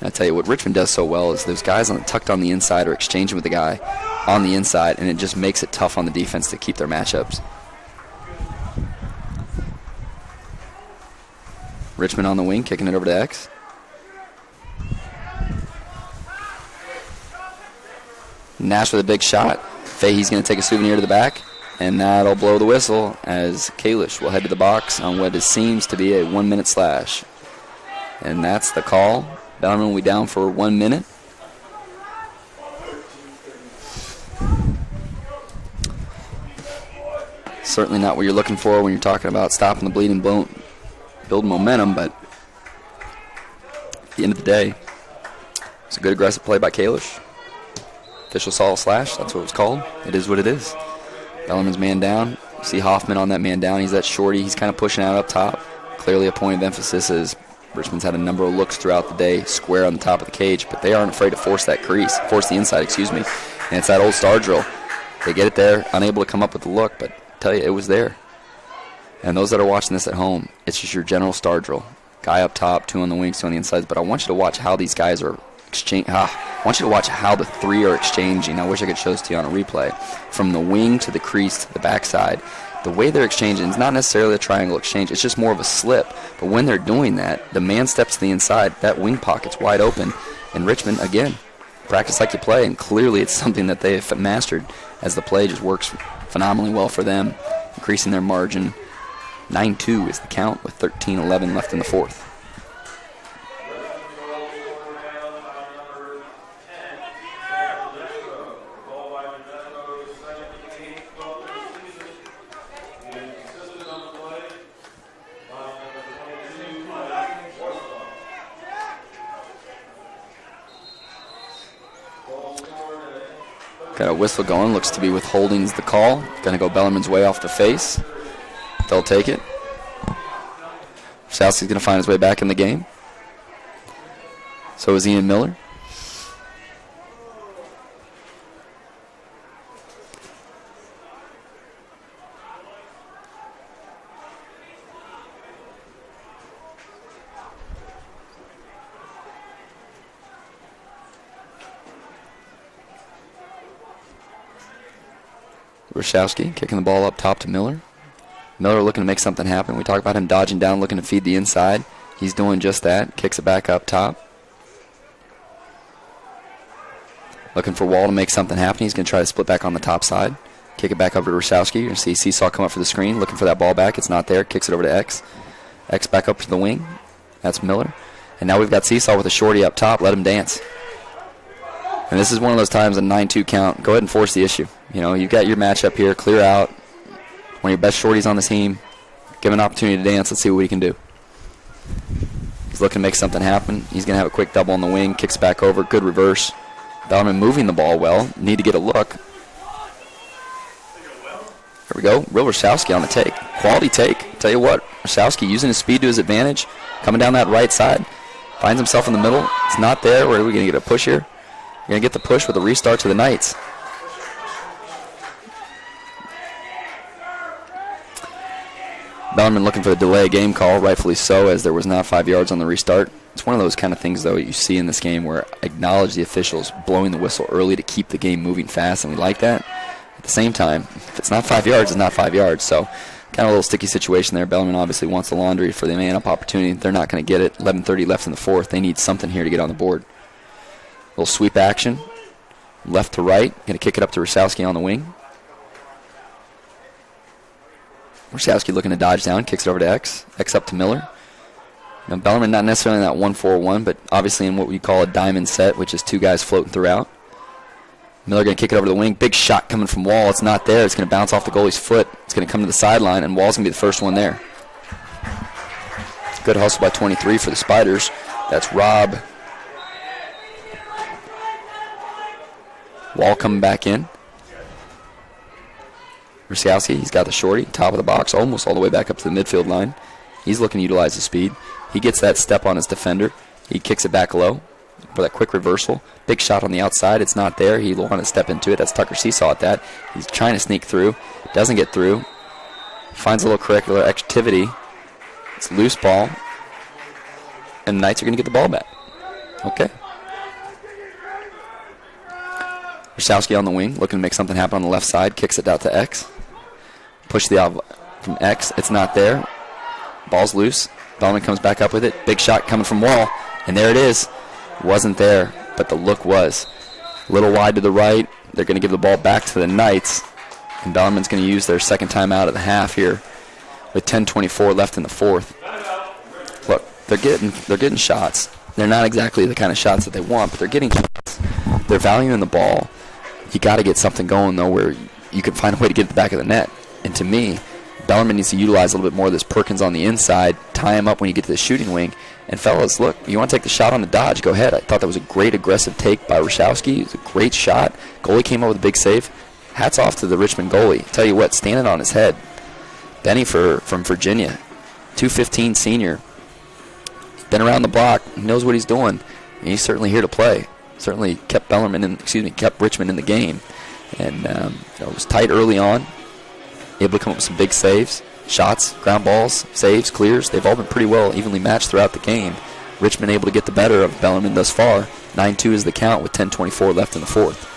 And I tell you what Richmond does so well is those guys tucked on the inside are exchanging with the guy on the inside, and it just makes it tough on the defense to keep their matchups. Richmond on the wing, kicking it over to X. Nash with a big shot. Fahey's going to take a souvenir to the back, and that'll blow the whistle as Kalish will head to the box on what seems to be a 1-minute slash. And that's the call. Bellarmine will be down for 1 minute. Certainly not what you're looking for when you're talking about stopping the bleed and build momentum, but at the end of the day, it's a good aggressive play by Kalish. Official saw a slash. That's what it was called. It is what it is. Bellarmine's man down. You see Hoffman on that man down. He's that shorty. He's kind of pushing out up top. Clearly a point of emphasis as Richmond's had a number of looks throughout the day, square on the top of the cage, but they aren't afraid to force that crease, force the inside, excuse me. And it's that old star drill. They get it there, unable to come up with the look, but I tell you, it was there. And those that are watching this at home, it's just your general star drill. Guy up top, 2 on the wings, 2 on the insides, but I want you to watch how these guys are I want you to watch how the 3 are exchanging. I wish I could show this to you on a replay. From the wing to the crease to the backside, the way they're exchanging is not necessarily a triangle exchange. It's just more of a slip. But when they're doing that, the man steps to the inside, that wing pocket's wide open. And Richmond, again, practice like you play, and clearly it's something that they've mastered as the play just works phenomenally well for them, increasing their margin. 9-2 is the count with 13-11 left in the 4th. Got a whistle going. Looks to be withholding's the call. Going to go Bellarmine's way off the face. They'll take it. Rosowski's going to find his way back in the game. So is Ian Miller. Rosowski kicking the ball up top to Miller. Miller looking to make something happen. We talk about him dodging down, looking to feed the inside. He's doing just that. Kicks it back up top. Looking for Wall to make something happen. He's going to try to split back on the top side. Kick it back up to Rosowski. You're going to see Seesaw come up for the screen, looking for that ball back. It's not there. Kicks it over to X. X back up to the wing. That's Miller. And now we've got Seesaw with a shorty up top. Let him dance. And this is one of those times, a 9-2 count. Go ahead and force the issue. You know, you've got your matchup here. Clear out. One of your best shorties on the team. Give him an opportunity to dance. Let's see what he can do. He's looking to make something happen. He's going to have a quick double on the wing. Kicks back over. Good reverse. Bellarmine moving the ball well. Need to get a look. There we go. Real Rosowski on the take. Quality take. Tell you what, Rosowski using his speed to his advantage. Coming down that right side. Finds himself in the middle. It's not there. Where are we going to get a push here? We're going to get the push with a restart to the Knights. Bellarmine looking for the delay game call, rightfully so, as there was not 5 yards on the restart. It's one of those kind of things, though, you see in this game where acknowledge the officials blowing the whistle early to keep the game moving fast, and we like that. At the same time, if it's not 5 yards, it's not 5 yards. So kind of a little sticky situation there. Bellarmine obviously wants the laundry for the man-up opportunity. They're not going to get it. 11:30 left in the fourth. They need something here to get on the board. Little sweep action, left to right. Going to kick it up to Rosowski on the wing. Rosowski looking to dodge down, kicks it over to X. X up to Miller. Now Bellarmine not necessarily in that 1-4-1, but obviously in what we call a diamond set, which is two guys floating throughout. Miller going to kick it over the wing. Big shot coming from Wall. It's not there. It's going to bounce off the goalie's foot. It's going to come to the sideline, and Wall's going to be the first one there. Good hustle by 23 for the Spiders. That's Rob. Wall coming back in. Rosowski, he's got the shorty, top of the box, almost all the way back up to the midfield line. He's looking to utilize his speed. He gets that step on his defender. He kicks it back low for that quick reversal. Big shot on the outside. It's not there. He'll want to step into it. That's Tucker Seesaw at that. He's trying to sneak through. Doesn't get through. Finds a little curricular activity. It's a loose ball. And the Knights are going to get the ball back. Okay. Rosowski on the wing, looking to make something happen on the left side. Kicks it out to X. Push the out from X. It's not there. Ball's loose. Bellarmine comes back up with it. Big shot coming from Wall. And there it is. Wasn't there, but the look was. A little wide to the right. They're going to give the ball back to the Knights. And Bellarmine's going to use their second timeout of the half here with 10:24 left in the fourth. Look, they're getting shots. They're not exactly the kind of shots that they want, but they're getting shots. They're valuing the ball. You got to get something going, though, where you can find a way to get at the back of the net. And to me, Bellarmine needs to utilize a little bit more of this Perkins on the inside, tie him up when you get to the shooting wing. And, fellas, look, you want to take the shot on the dodge, go ahead. I thought that was a great aggressive take by Rosowski. It was a great shot. Goalie came up with a big save. Hats off to the Richmond goalie. Tell you what, standing on his head. Benny from Virginia, 215 senior. Been around the block, knows what he's doing, and he's certainly here to play. Certainly kept kept Richmond in the game. And it was tight early on. Able to come up with some big saves, shots, ground balls, saves, clears. They've all been pretty well evenly matched throughout the game. Richmond able to get the better of Bellarmine thus far. 9-2 is the count with 10:24 left in the fourth.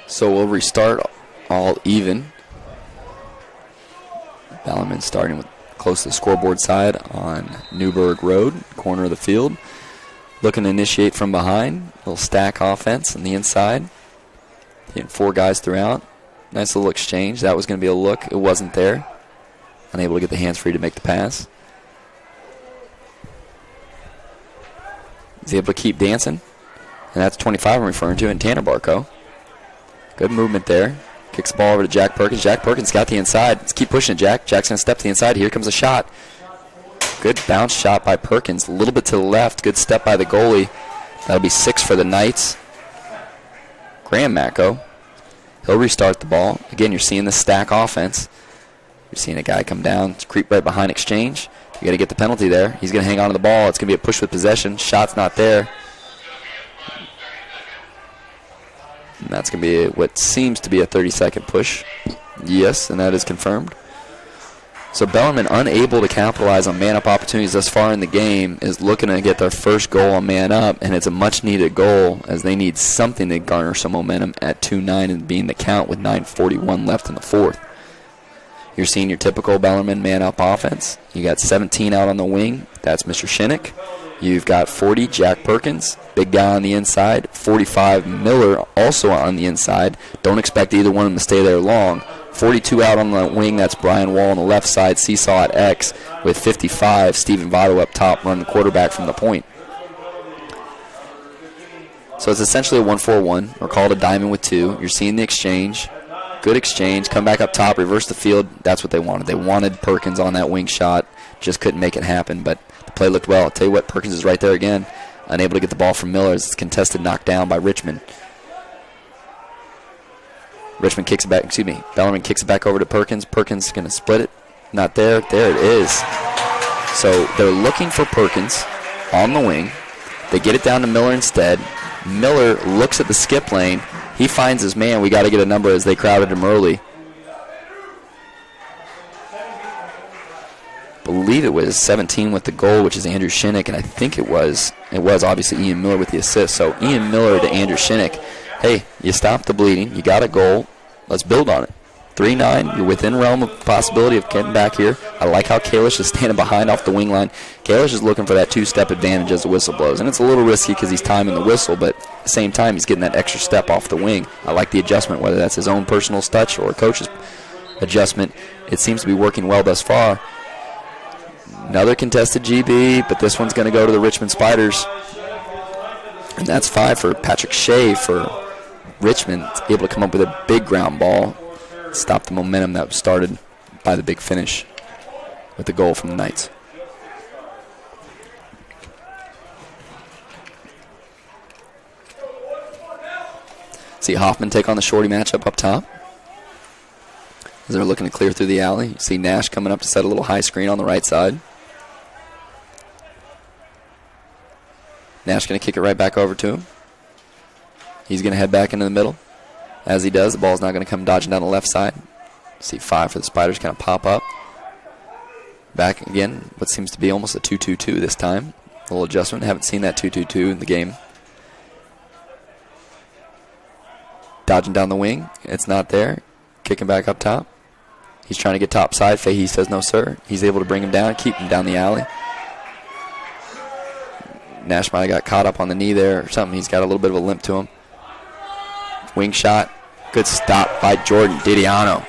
So we'll restart all even. Bellarmine starting with close to the scoreboard side on Newburgh Road, corner of the field. Looking to initiate from behind. Little stack offense on the inside. Getting 4 guys throughout. Nice little exchange. That was going to be a look. It wasn't there. Unable to get the hands free to make the pass. He's able to keep dancing. And that's 25 I'm referring to, and Tanner Barco. Good movement there. Kicks the ball over to Jack Perkins. Jack Perkins got the inside. Let's keep pushing it, Jack. Jack's going to step to the inside. Here comes a shot. Good bounce shot by Perkins. A little bit to the left. Good step by the goalie. That'll be 6 for the Knights. Graham Macko. He'll restart the ball. Again, you're seeing the stack offense. You're seeing a guy come down, creep right behind exchange. You got to get the penalty there. He's going to hang on to the ball. It's going to be a push with possession. Shot's not there. And that's going to be what seems to be a 30-second push. Yes, and that is confirmed. So Bellarmine, unable to capitalize on man-up opportunities thus far in the game, is looking to get their first goal on man-up, and it's a much-needed goal as they need something to garner some momentum at 2-9 and being the count with 9:41 left in the fourth. You're seeing your typical Bellarmine man-up offense. You got 17 out on the wing. That's Mr. Shinnick. You've got 40, Jack Perkins, big guy on the inside. 45, Miller, also on the inside. Don't expect either one of them to stay there long. 42 out on the wing, that's Brian Wall on the left side, seesaw at X. With 55, Stephen Votto up top, running the quarterback from the point. So it's essentially a 1-4-1, or called a diamond with 2. You're seeing the exchange. Good exchange, come back up top, reverse the field. That's what they wanted. They wanted Perkins on that wing shot. Just couldn't make it happen, but the play looked well. I'll tell you what, Perkins is right there again. Unable to get the ball from Miller as it's contested, knocked down by Richmond. Bellarmine kicks it back over to Perkins. Perkins going to split it. Not there. There it is. So they're looking for Perkins on the wing. They get it down to Miller instead. Miller looks at the skip lane. He finds his man. We got to get a number as they crowded him early. Believe it was 17 with the goal, which is Andrew Shinnick, and I think it was obviously Ian Miller with the assist. So Ian Miller to Andrew Shinnick. Hey, you stopped the bleeding. You got a goal. Let's build on it. 3-9. You're within realm of possibility of getting back here. I like how Kalish is standing behind off the wing line. Kalish is looking for that 2-step advantage as the whistle blows. And it's a little risky because he's timing the whistle, but at the same time, he's getting that extra step off the wing. I like the adjustment, whether that's his own personal touch or a coach's adjustment. It seems to be working well thus far. Another contested GB, but this one's going to go to the Richmond Spiders. And that's 5 for Patrick Shea for Richmond. Able to come up with a big ground ball. Stop the momentum that was started by the big finish with the goal from the Knights. See Hoffman take on the shorty matchup up top. As they're looking to clear through the alley. You see Nash coming up to set a little high screen on the right side. Nash going to kick it right back over to him. He's going to head back into the middle. As he does, the ball's not going to come dodging down the left side. See 5 for the Spiders kind of pop up. Back again, what seems to be almost a 2-2-2 this time. A little adjustment. Haven't seen that 2-2-2 in the game. Dodging down the wing. It's not there. Kicking back up top. He's trying to get top side. Fahey says no, sir. He's able to bring him down, keep him down the alley. Nash might have got caught up on the knee there or something. He's got a little bit of a limp to him. Wing shot. Good stop by Jordan Didiano.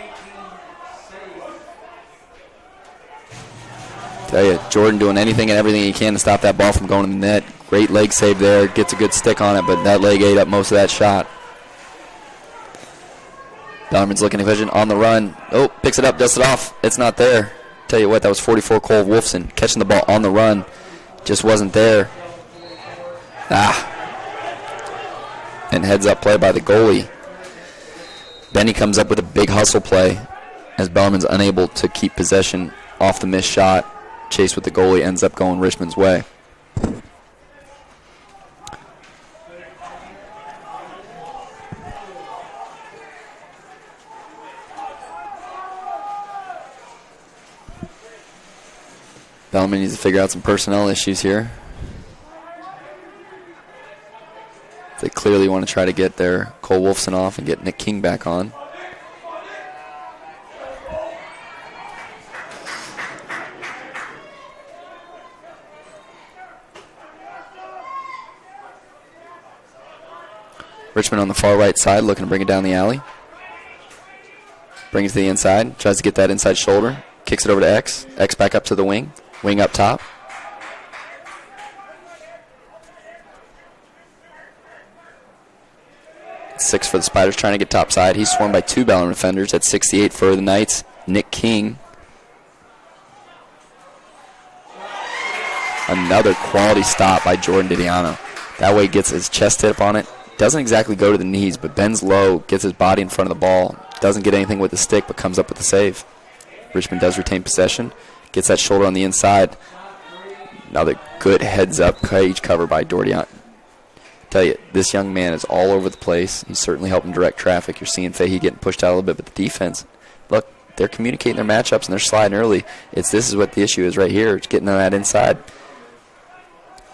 Tell you, Jordan doing anything and everything he can to stop that ball from going in the net. Great leg save there. Gets a good stick on it, but that leg ate up most of that shot. Bellarmine's looking at vision on the run. Oh, picks it up, dusts it off. It's not there. Tell you what, that was 44 Cole Wolfson catching the ball on the run. Just wasn't there. And heads up play by the goalie. Benny comes up with a big hustle play as Bellarmine's unable to keep possession off the missed shot. Chase with the goalie ends up going Richmond's way. Bellarmine needs to figure out some personnel issues here. They clearly want to try to get their Cole Wolfson off and get Nick King back on. Richmond on the far right side looking to bring it down the alley. Brings it to the inside. Tries to get that inside shoulder. Kicks it over to X. X back up to the wing. Wing up top. Six for the Spiders trying to get top side. He's swarmed by two Bellarmine defenders at 68 for the Knights. Nick King. Another quality stop by Jordan Didiano. That way gets his chest hit up on it. Doesn't exactly go to the knees, but bends low, gets his body in front of the ball. Doesn't get anything with the stick, but comes up with the save. Richmond does retain possession. Gets that shoulder on the inside. Another good heads-up cage cover by Didiano. Tell you, this young man is all over the place. He's certainly helping direct traffic. You're seeing Fahey getting pushed out a little bit, but the defense, look, they're communicating their matchups and they're sliding early. This is what the issue is right here. It's getting on that inside.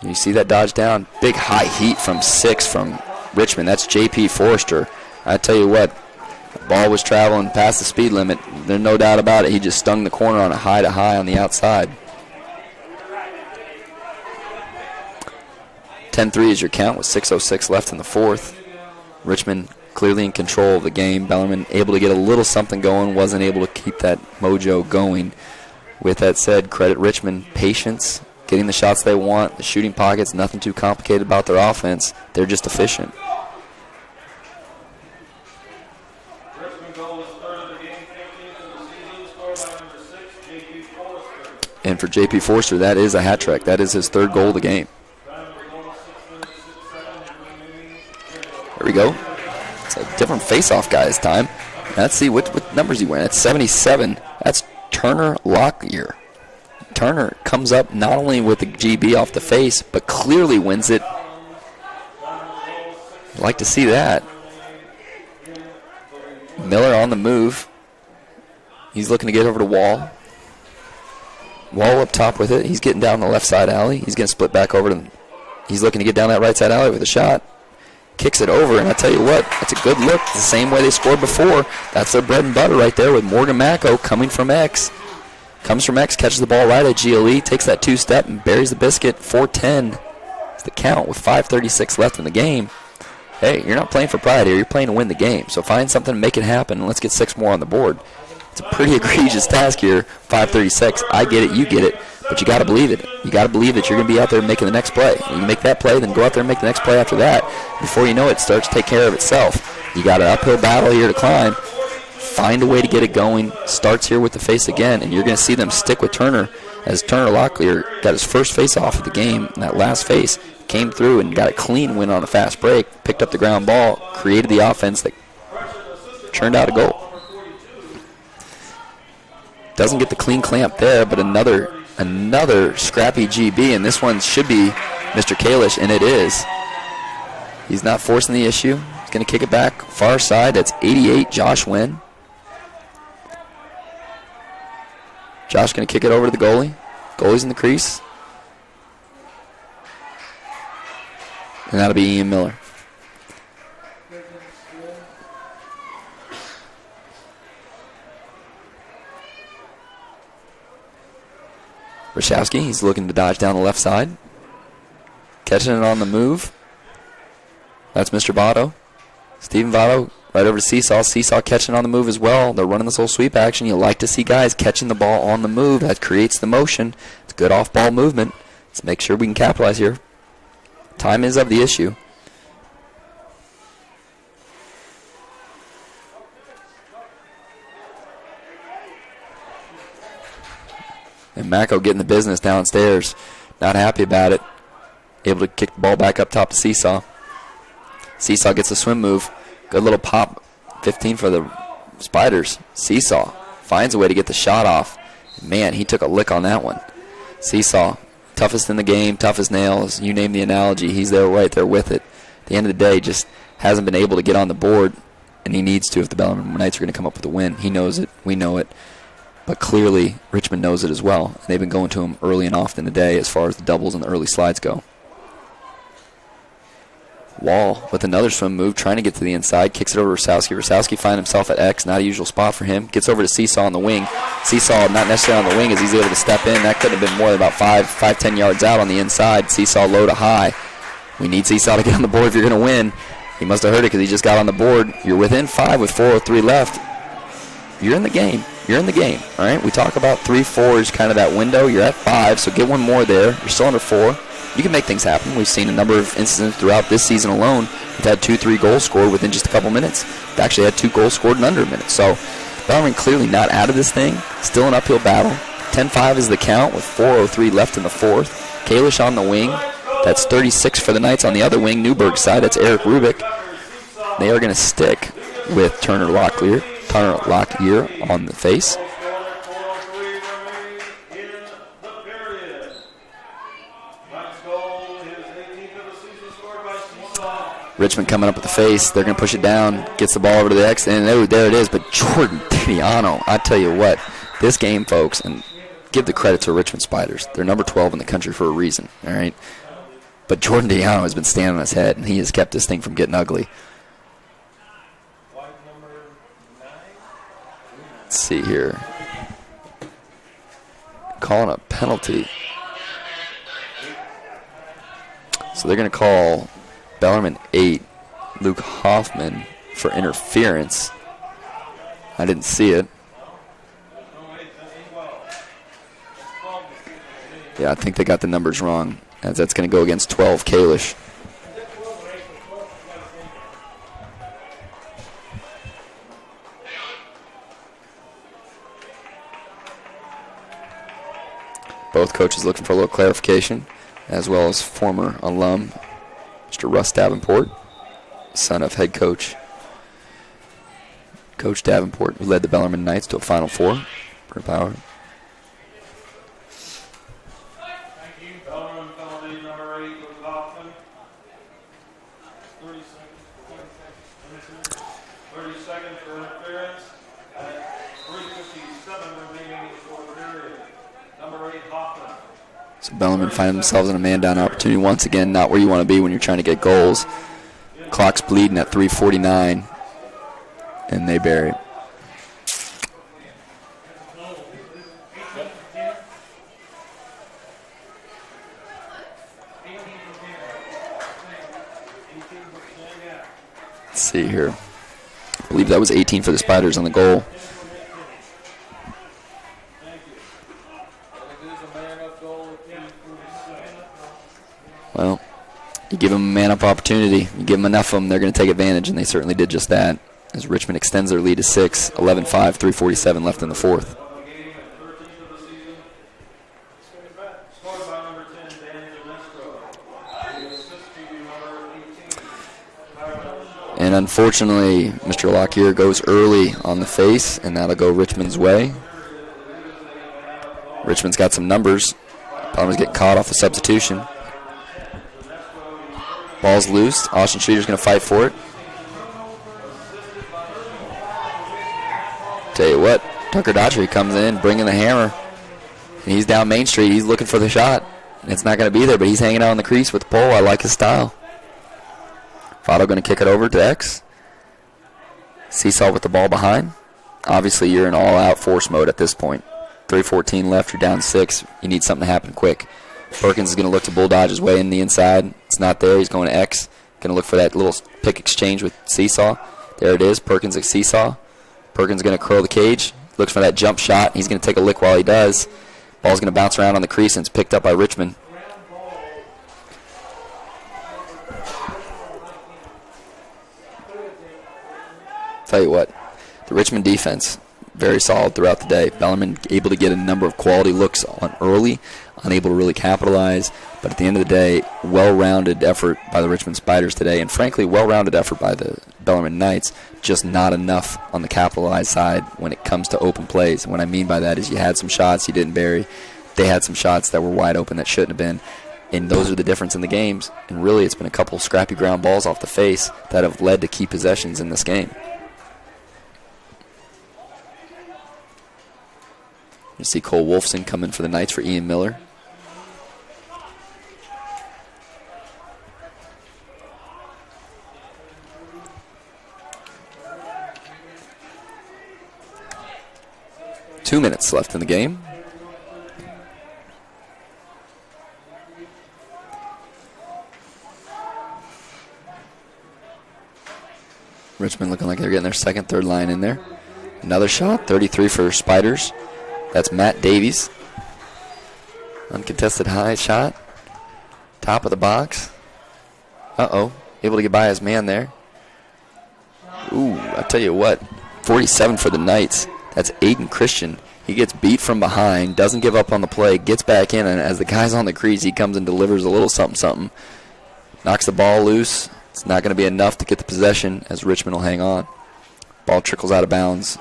You see that dodge down. Big high heat from 6 from Richmond. That's J.P. Forrester. I tell you what, the ball was traveling past the speed limit. There's no doubt about it. He just stung the corner on a high to high on the outside. 10-3 is your count with 6:06 left in the fourth. Richmond clearly in control of the game. Bellarmine able to get a little something going, wasn't able to keep that mojo going. With that said, credit Richmond, patience, getting the shots they want, the shooting pockets, nothing too complicated about their offense. They're just efficient. And for J.P. Forster, that is a hat trick. That is his third goal of the game. There we go. It's a different face-off guy this time. Let's see what numbers he wearing. That's 77. That's Turner Lockyer. Turner comes up not only with the GB off the face, but clearly wins it. I'd like to see that. Miller on the move. He's looking to get over to Wall. Wall up top with it. He's getting down the left side alley. He's going to split back over to. He's looking to get down that right side alley with a shot. Kicks it over, and I tell you what, that's a good look. It's the same way they scored before. That's their bread and butter right there with Morgan Macko coming from X. Comes from X, catches the ball right at GLE, takes that two-step and buries the biscuit. 4-10 is the count with 5:36 left in the game. Hey, you're not playing for pride here. You're playing to win the game. So find something to make it happen, and let's get 6 more on the board. It's a pretty egregious task here, 5:36. I get it, you get it, but you got to believe it. You got to believe that you're going to be out there making the next play. You make that play, then go out there and make the next play after that. Before you know it, it starts to take care of itself. You got an uphill battle here to climb. Find a way to get it going. Starts here with the face again, and you're going to see them stick with Turner as Turner Locklear got his first face off of the game. And that last face came through and got a clean win on a fast break, picked up the ground ball, created the offense that turned out a goal. Doesn't get the clean clamp there, but another scrappy GB, and this one should be Mr. Kalish, and it is. He's not forcing the issue. He's going to kick it back far side. That's 88, Josh Wynn. Josh going to kick it over to the goalie. Goalie's in the crease. And that'll be Ian Miller. Rashowski, he's looking to dodge down the left side. Catching it on the move. That's Mr. Votto. Steven Votto right over to Seesaw. Seesaw catching on the move as well. They're running this little sweep action. You like to see guys catching the ball on the move. That creates the motion. It's good off-ball movement. Let's make sure we can capitalize here. Time is of the issue. And Macko getting the business downstairs. Not happy about it. Able to kick the ball back up top to Seesaw. Seesaw gets a swim move. Good little pop. 15 for the Spiders. Seesaw finds a way to get the shot off. Man, he took a lick on that one. Seesaw, toughest in the game, toughest nails. You name the analogy. He's there right there with it. At the end of the day, just hasn't been able to get on the board, and he needs to if the Bellarmine Knights are going to come up with a win. He knows it. We know it. But clearly, Richmond knows it as well. And they've been going to him early and often today as far as the doubles and the early slides go. Wall with another swim move, trying to get to the inside, kicks it over to Rosowski. Rosowski finds himself at X, not a usual spot for him. Gets over to Seesaw on the wing. Seesaw not necessarily on the wing as he's able to step in. That could have been more than about 5-10 yards out on the inside. Seesaw low to high. We need Seesaw to get on the board if you're going to win. He must have heard it because he just got on the board. You're within 5 with 4:03 left. You're in the game. You're in the game, all right? We talk about 3-4 is kind of that window. You're at 5, so get one more there. You're still under 4. You can make things happen. We've seen a number of instances throughout this season alone. We've had 2-3 goals scored within just a couple minutes. We've actually had 2 goals scored in under a minute. So Bellarmine clearly not out of this thing. Still an uphill battle. 10-5 is the count with 4:03 left in the fourth. Kalish on the wing. That's 36 for the Knights on the other wing. Newburgh's side, that's Eric Rubik. They are going to stick with Turner Locklear on the face. Richmond coming up with the face. They're going to push it down. Gets the ball over to the X, and there it is. But Jordan Tiano, I tell you what, this game, folks, and give the credit to Richmond Spiders. They're number 12 in the country for a reason, all right? But Jordan Tiano has been standing on his head, and he has kept this thing from getting ugly. Let's see here. Calling a penalty. So they're going to call Bellarmine 8, Luke Hoffman for interference. I didn't see it. Yeah, I think they got the numbers wrong, as that's going to go against 12, Kalish. Both coaches looking for a little clarification, as well as former alum, Mr. Russ Davenport, son of head coach Coach Davenport, who led the Bellarmine Knights to a Final Four. Per power. Thank you. Bellarmine penalty number 8, Luke Hoffman. 30 seconds for interference at 3:57 remaining for the period. Number 8, Hoffman. So Bellarmine finding themselves in a man-down opportunity once again, not where you want to be when you're trying to get goals. Clock's bleeding at 3:49, and they bury it. Let's see here. I believe that was 18 for the Spiders on the goal. Well, you give them a man-up opportunity. You give them enough of them, they're going to take advantage, and they certainly did just that. As Richmond extends their lead to 6, 11-5, 3:47 left in the fourth. And unfortunately, Mr. Lockyer goes early on the face, and that'll go Richmond's way. Richmond's got some numbers. Palmer's getting caught off a substitution. Ball's loose. Austin Streeter's going to fight for it. Tell you what, Tucker Daughtry comes in, bringing the hammer. And he's down Main Street. He's looking for the shot. And it's not going to be there, but he's hanging out on the crease with the pole. I like his style. Fado going to kick it over to X. Seesaw with the ball behind. Obviously, you're in all-out force mode at this point. 3:14 left. You're down 6. You need something to happen quick. Perkins is going to look to bulldodge his way in the inside. It's not there. He's going to X. Going to look for that little pick exchange with Seesaw. There it is. Perkins at Seesaw. Perkins going to curl the cage. Looks for that jump shot. He's going to take a lick while he does. Ball's going to bounce around on the crease, and it's picked up by Richmond. Tell you what, the Richmond defense, very solid throughout the day. Bellarmine able to get a number of quality looks on early, unable to really capitalize. But at the end of the day, well-rounded effort by the Richmond Spiders today, and frankly, well-rounded effort by the Bellarmine Knights, just not enough on the capitalized side when it comes to open plays. And what I mean by that is you had some shots you didn't bury. They had some shots that were wide open that shouldn't have been. And those are the difference in the games. And really, it's been a couple scrappy ground balls off the face that have led to key possessions in this game. You see Cole Wolfson come in for the Knights for Ian Miller. Two minutes left in the game. Richmond looking like they're getting their second, third line in there. Another shot, 33 for Spiders. That's Matt Davies. Uncontested high shot. Top of the box. Uh-oh. Able to get by his man there. Ooh, I tell you what. 47 for the Knights. That's Aiden Christian. He gets beat from behind, doesn't give up on the play, gets back in, and as the guy's on the crease, he comes and delivers a little something-something. Knocks the ball loose. It's not going to be enough to get the possession as Richmond will hang on. Ball trickles out of bounds.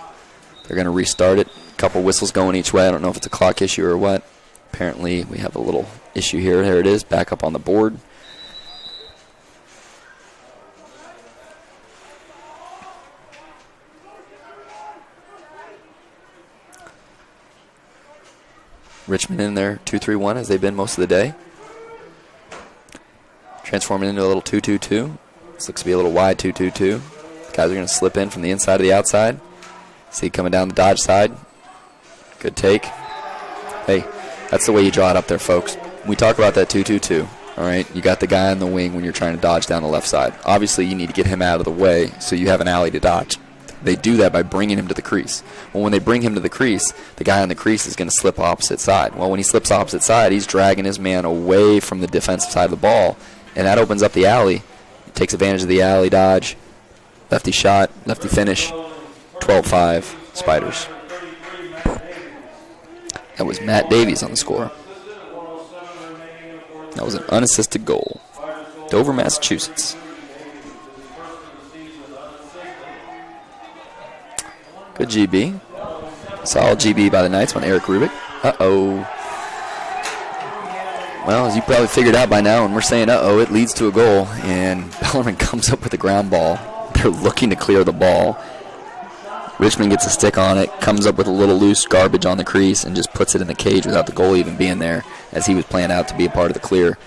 They're going to restart it. A couple whistles going each way. I don't know if it's a clock issue or what. Apparently, we have a little issue here. There it is, back up on the board. Richmond in there 2-3-1 as they've been most of the day. Transforming into a little 2-2-2. This looks to be a little wide 2-2-2. Guys are going to slip in from the inside to the outside. See coming down the Dodge side. Good take. Hey, that's the way you draw it up there, folks. We talk about that 2-2-2. All right, you got the guy on the wing when you're trying to dodge down the left side. Obviously, you need to get him out of the way so you have an alley to dodge. They do that by bringing him to the crease. Well, when they bring him to the crease, the guy on the crease is going to slip opposite side. Well, when he slips opposite side, he's dragging his man away from the defensive side of the ball, and that opens up the alley. He takes advantage of the alley dodge. Lefty shot, lefty finish. 12-5, Spiders. That was Matt Davies on the score. That was an unassisted goal. Dover, Massachusetts. Good GB. Solid GB by the Knights on Eric Rubik. Uh-oh. Well, as you probably figured out by now, when we're saying uh-oh, it leads to a goal, and Bellarmine comes up with a ground ball. They're looking to clear the ball. Richmond gets a stick on it, comes up with a little loose garbage on the crease, and just puts it in the cage without the goal even being there, as he was planned out to be a part of the clear.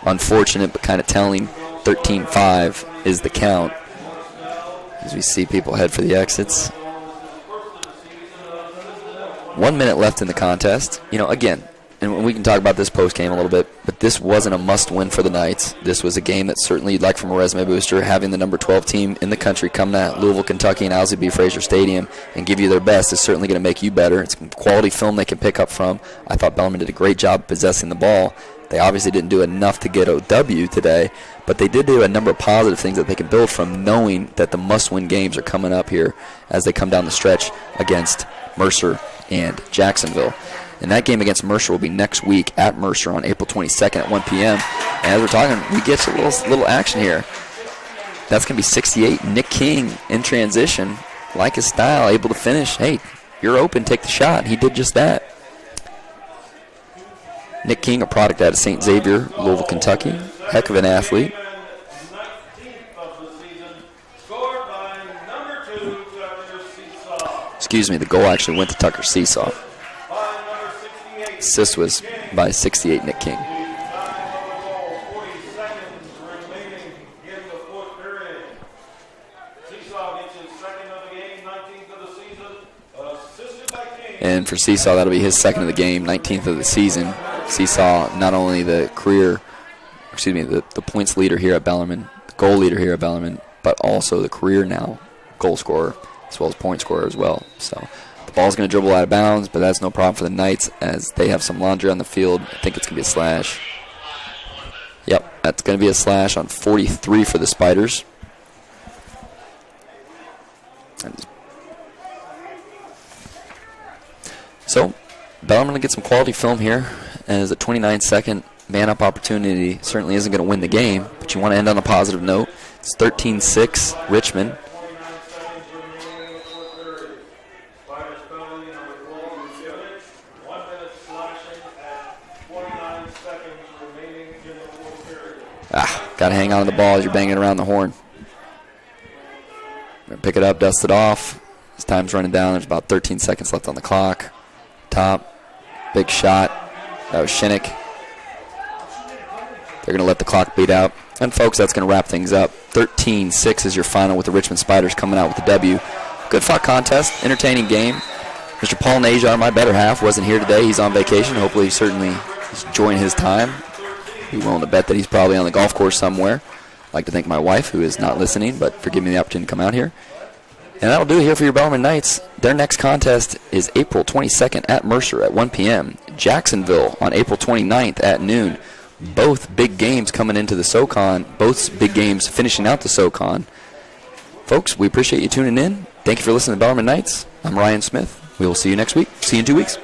Unfortunate, but kind of telling. 13-5 is the count. As we see people head for the exits. 1 minute left in the contest. You know, again, and we can talk about this post-game a little bit, but this wasn't a must-win for the Knights. This was a game that certainly you'd like from a resume booster, having the number 12 team in the country come to Louisville, Kentucky, and Owsley B. Frazier Stadium and give you their best is certainly going to make you better. It's quality film they can pick up from. I thought Bellarmine did a great job possessing the ball. They obviously didn't do enough to get OW today, but they did do a number of positive things that they can build from, knowing that the must-win games are coming up here as they come down the stretch against Mercer and Jacksonville. And that game against Mercer will be next week at Mercer on April 22nd at 1 p.m. And as we're talking, we get a little action here. That's going to be 68. Nick King in transition, like his style, able to finish. Hey, you're open, take the shot. He did just that. Nick King, a product out of St. Xavier, Louisville, Kentucky. Heck of an athlete. Excuse me, the goal actually went to Tucker Seesaw. Assist was by 68 Nick King. And for Seesaw, that'll be his second of the game, 19th of the season. Seesaw, not only the points leader here at Bellarmine, the goal leader here at Bellarmine, but also the career now goal scorer as well as point scorer as well. So the ball's going to dribble out of bounds, but that's no problem for the Knights as they have some laundry on the field. I think it's going to be a slash. Yep, that's going to be a slash on 43 for the Spiders. So Bellarmine will get some quality film here as a 29-second man-up opportunity certainly isn't going to win the game, but you want to end on a positive note. It's 13-6 Richmond. Got to hang on to the ball as you're banging around the horn. Pick it up, dust it off. As time's running down, there's about 13 seconds left on the clock. Top, big shot. That was Shinnick. They're going to let the clock beat out. And, folks, that's going to wrap things up. 13-6 is your final with the Richmond Spiders coming out with the W. Good fought contest, entertaining game. Mr. Paul Najar, my better half, wasn't here today. He's on vacation. Hopefully, he's certainly enjoying his time. Be willing to bet that he's probably on the golf course somewhere. I'd like to thank my wife, who is not listening, but for giving me the opportunity to come out here. And that'll do it here for your Bellarmine Knights. Their next contest is April 22nd at Mercer at 1 p.m. Jacksonville on April 29th at noon. Both big games coming into the SoCon. Both big games finishing out the SoCon. Folks, we appreciate you tuning in. Thank you for listening to Bellarmine Knights. I'm Ryan Smith. We will see you next week. See you in 2 weeks.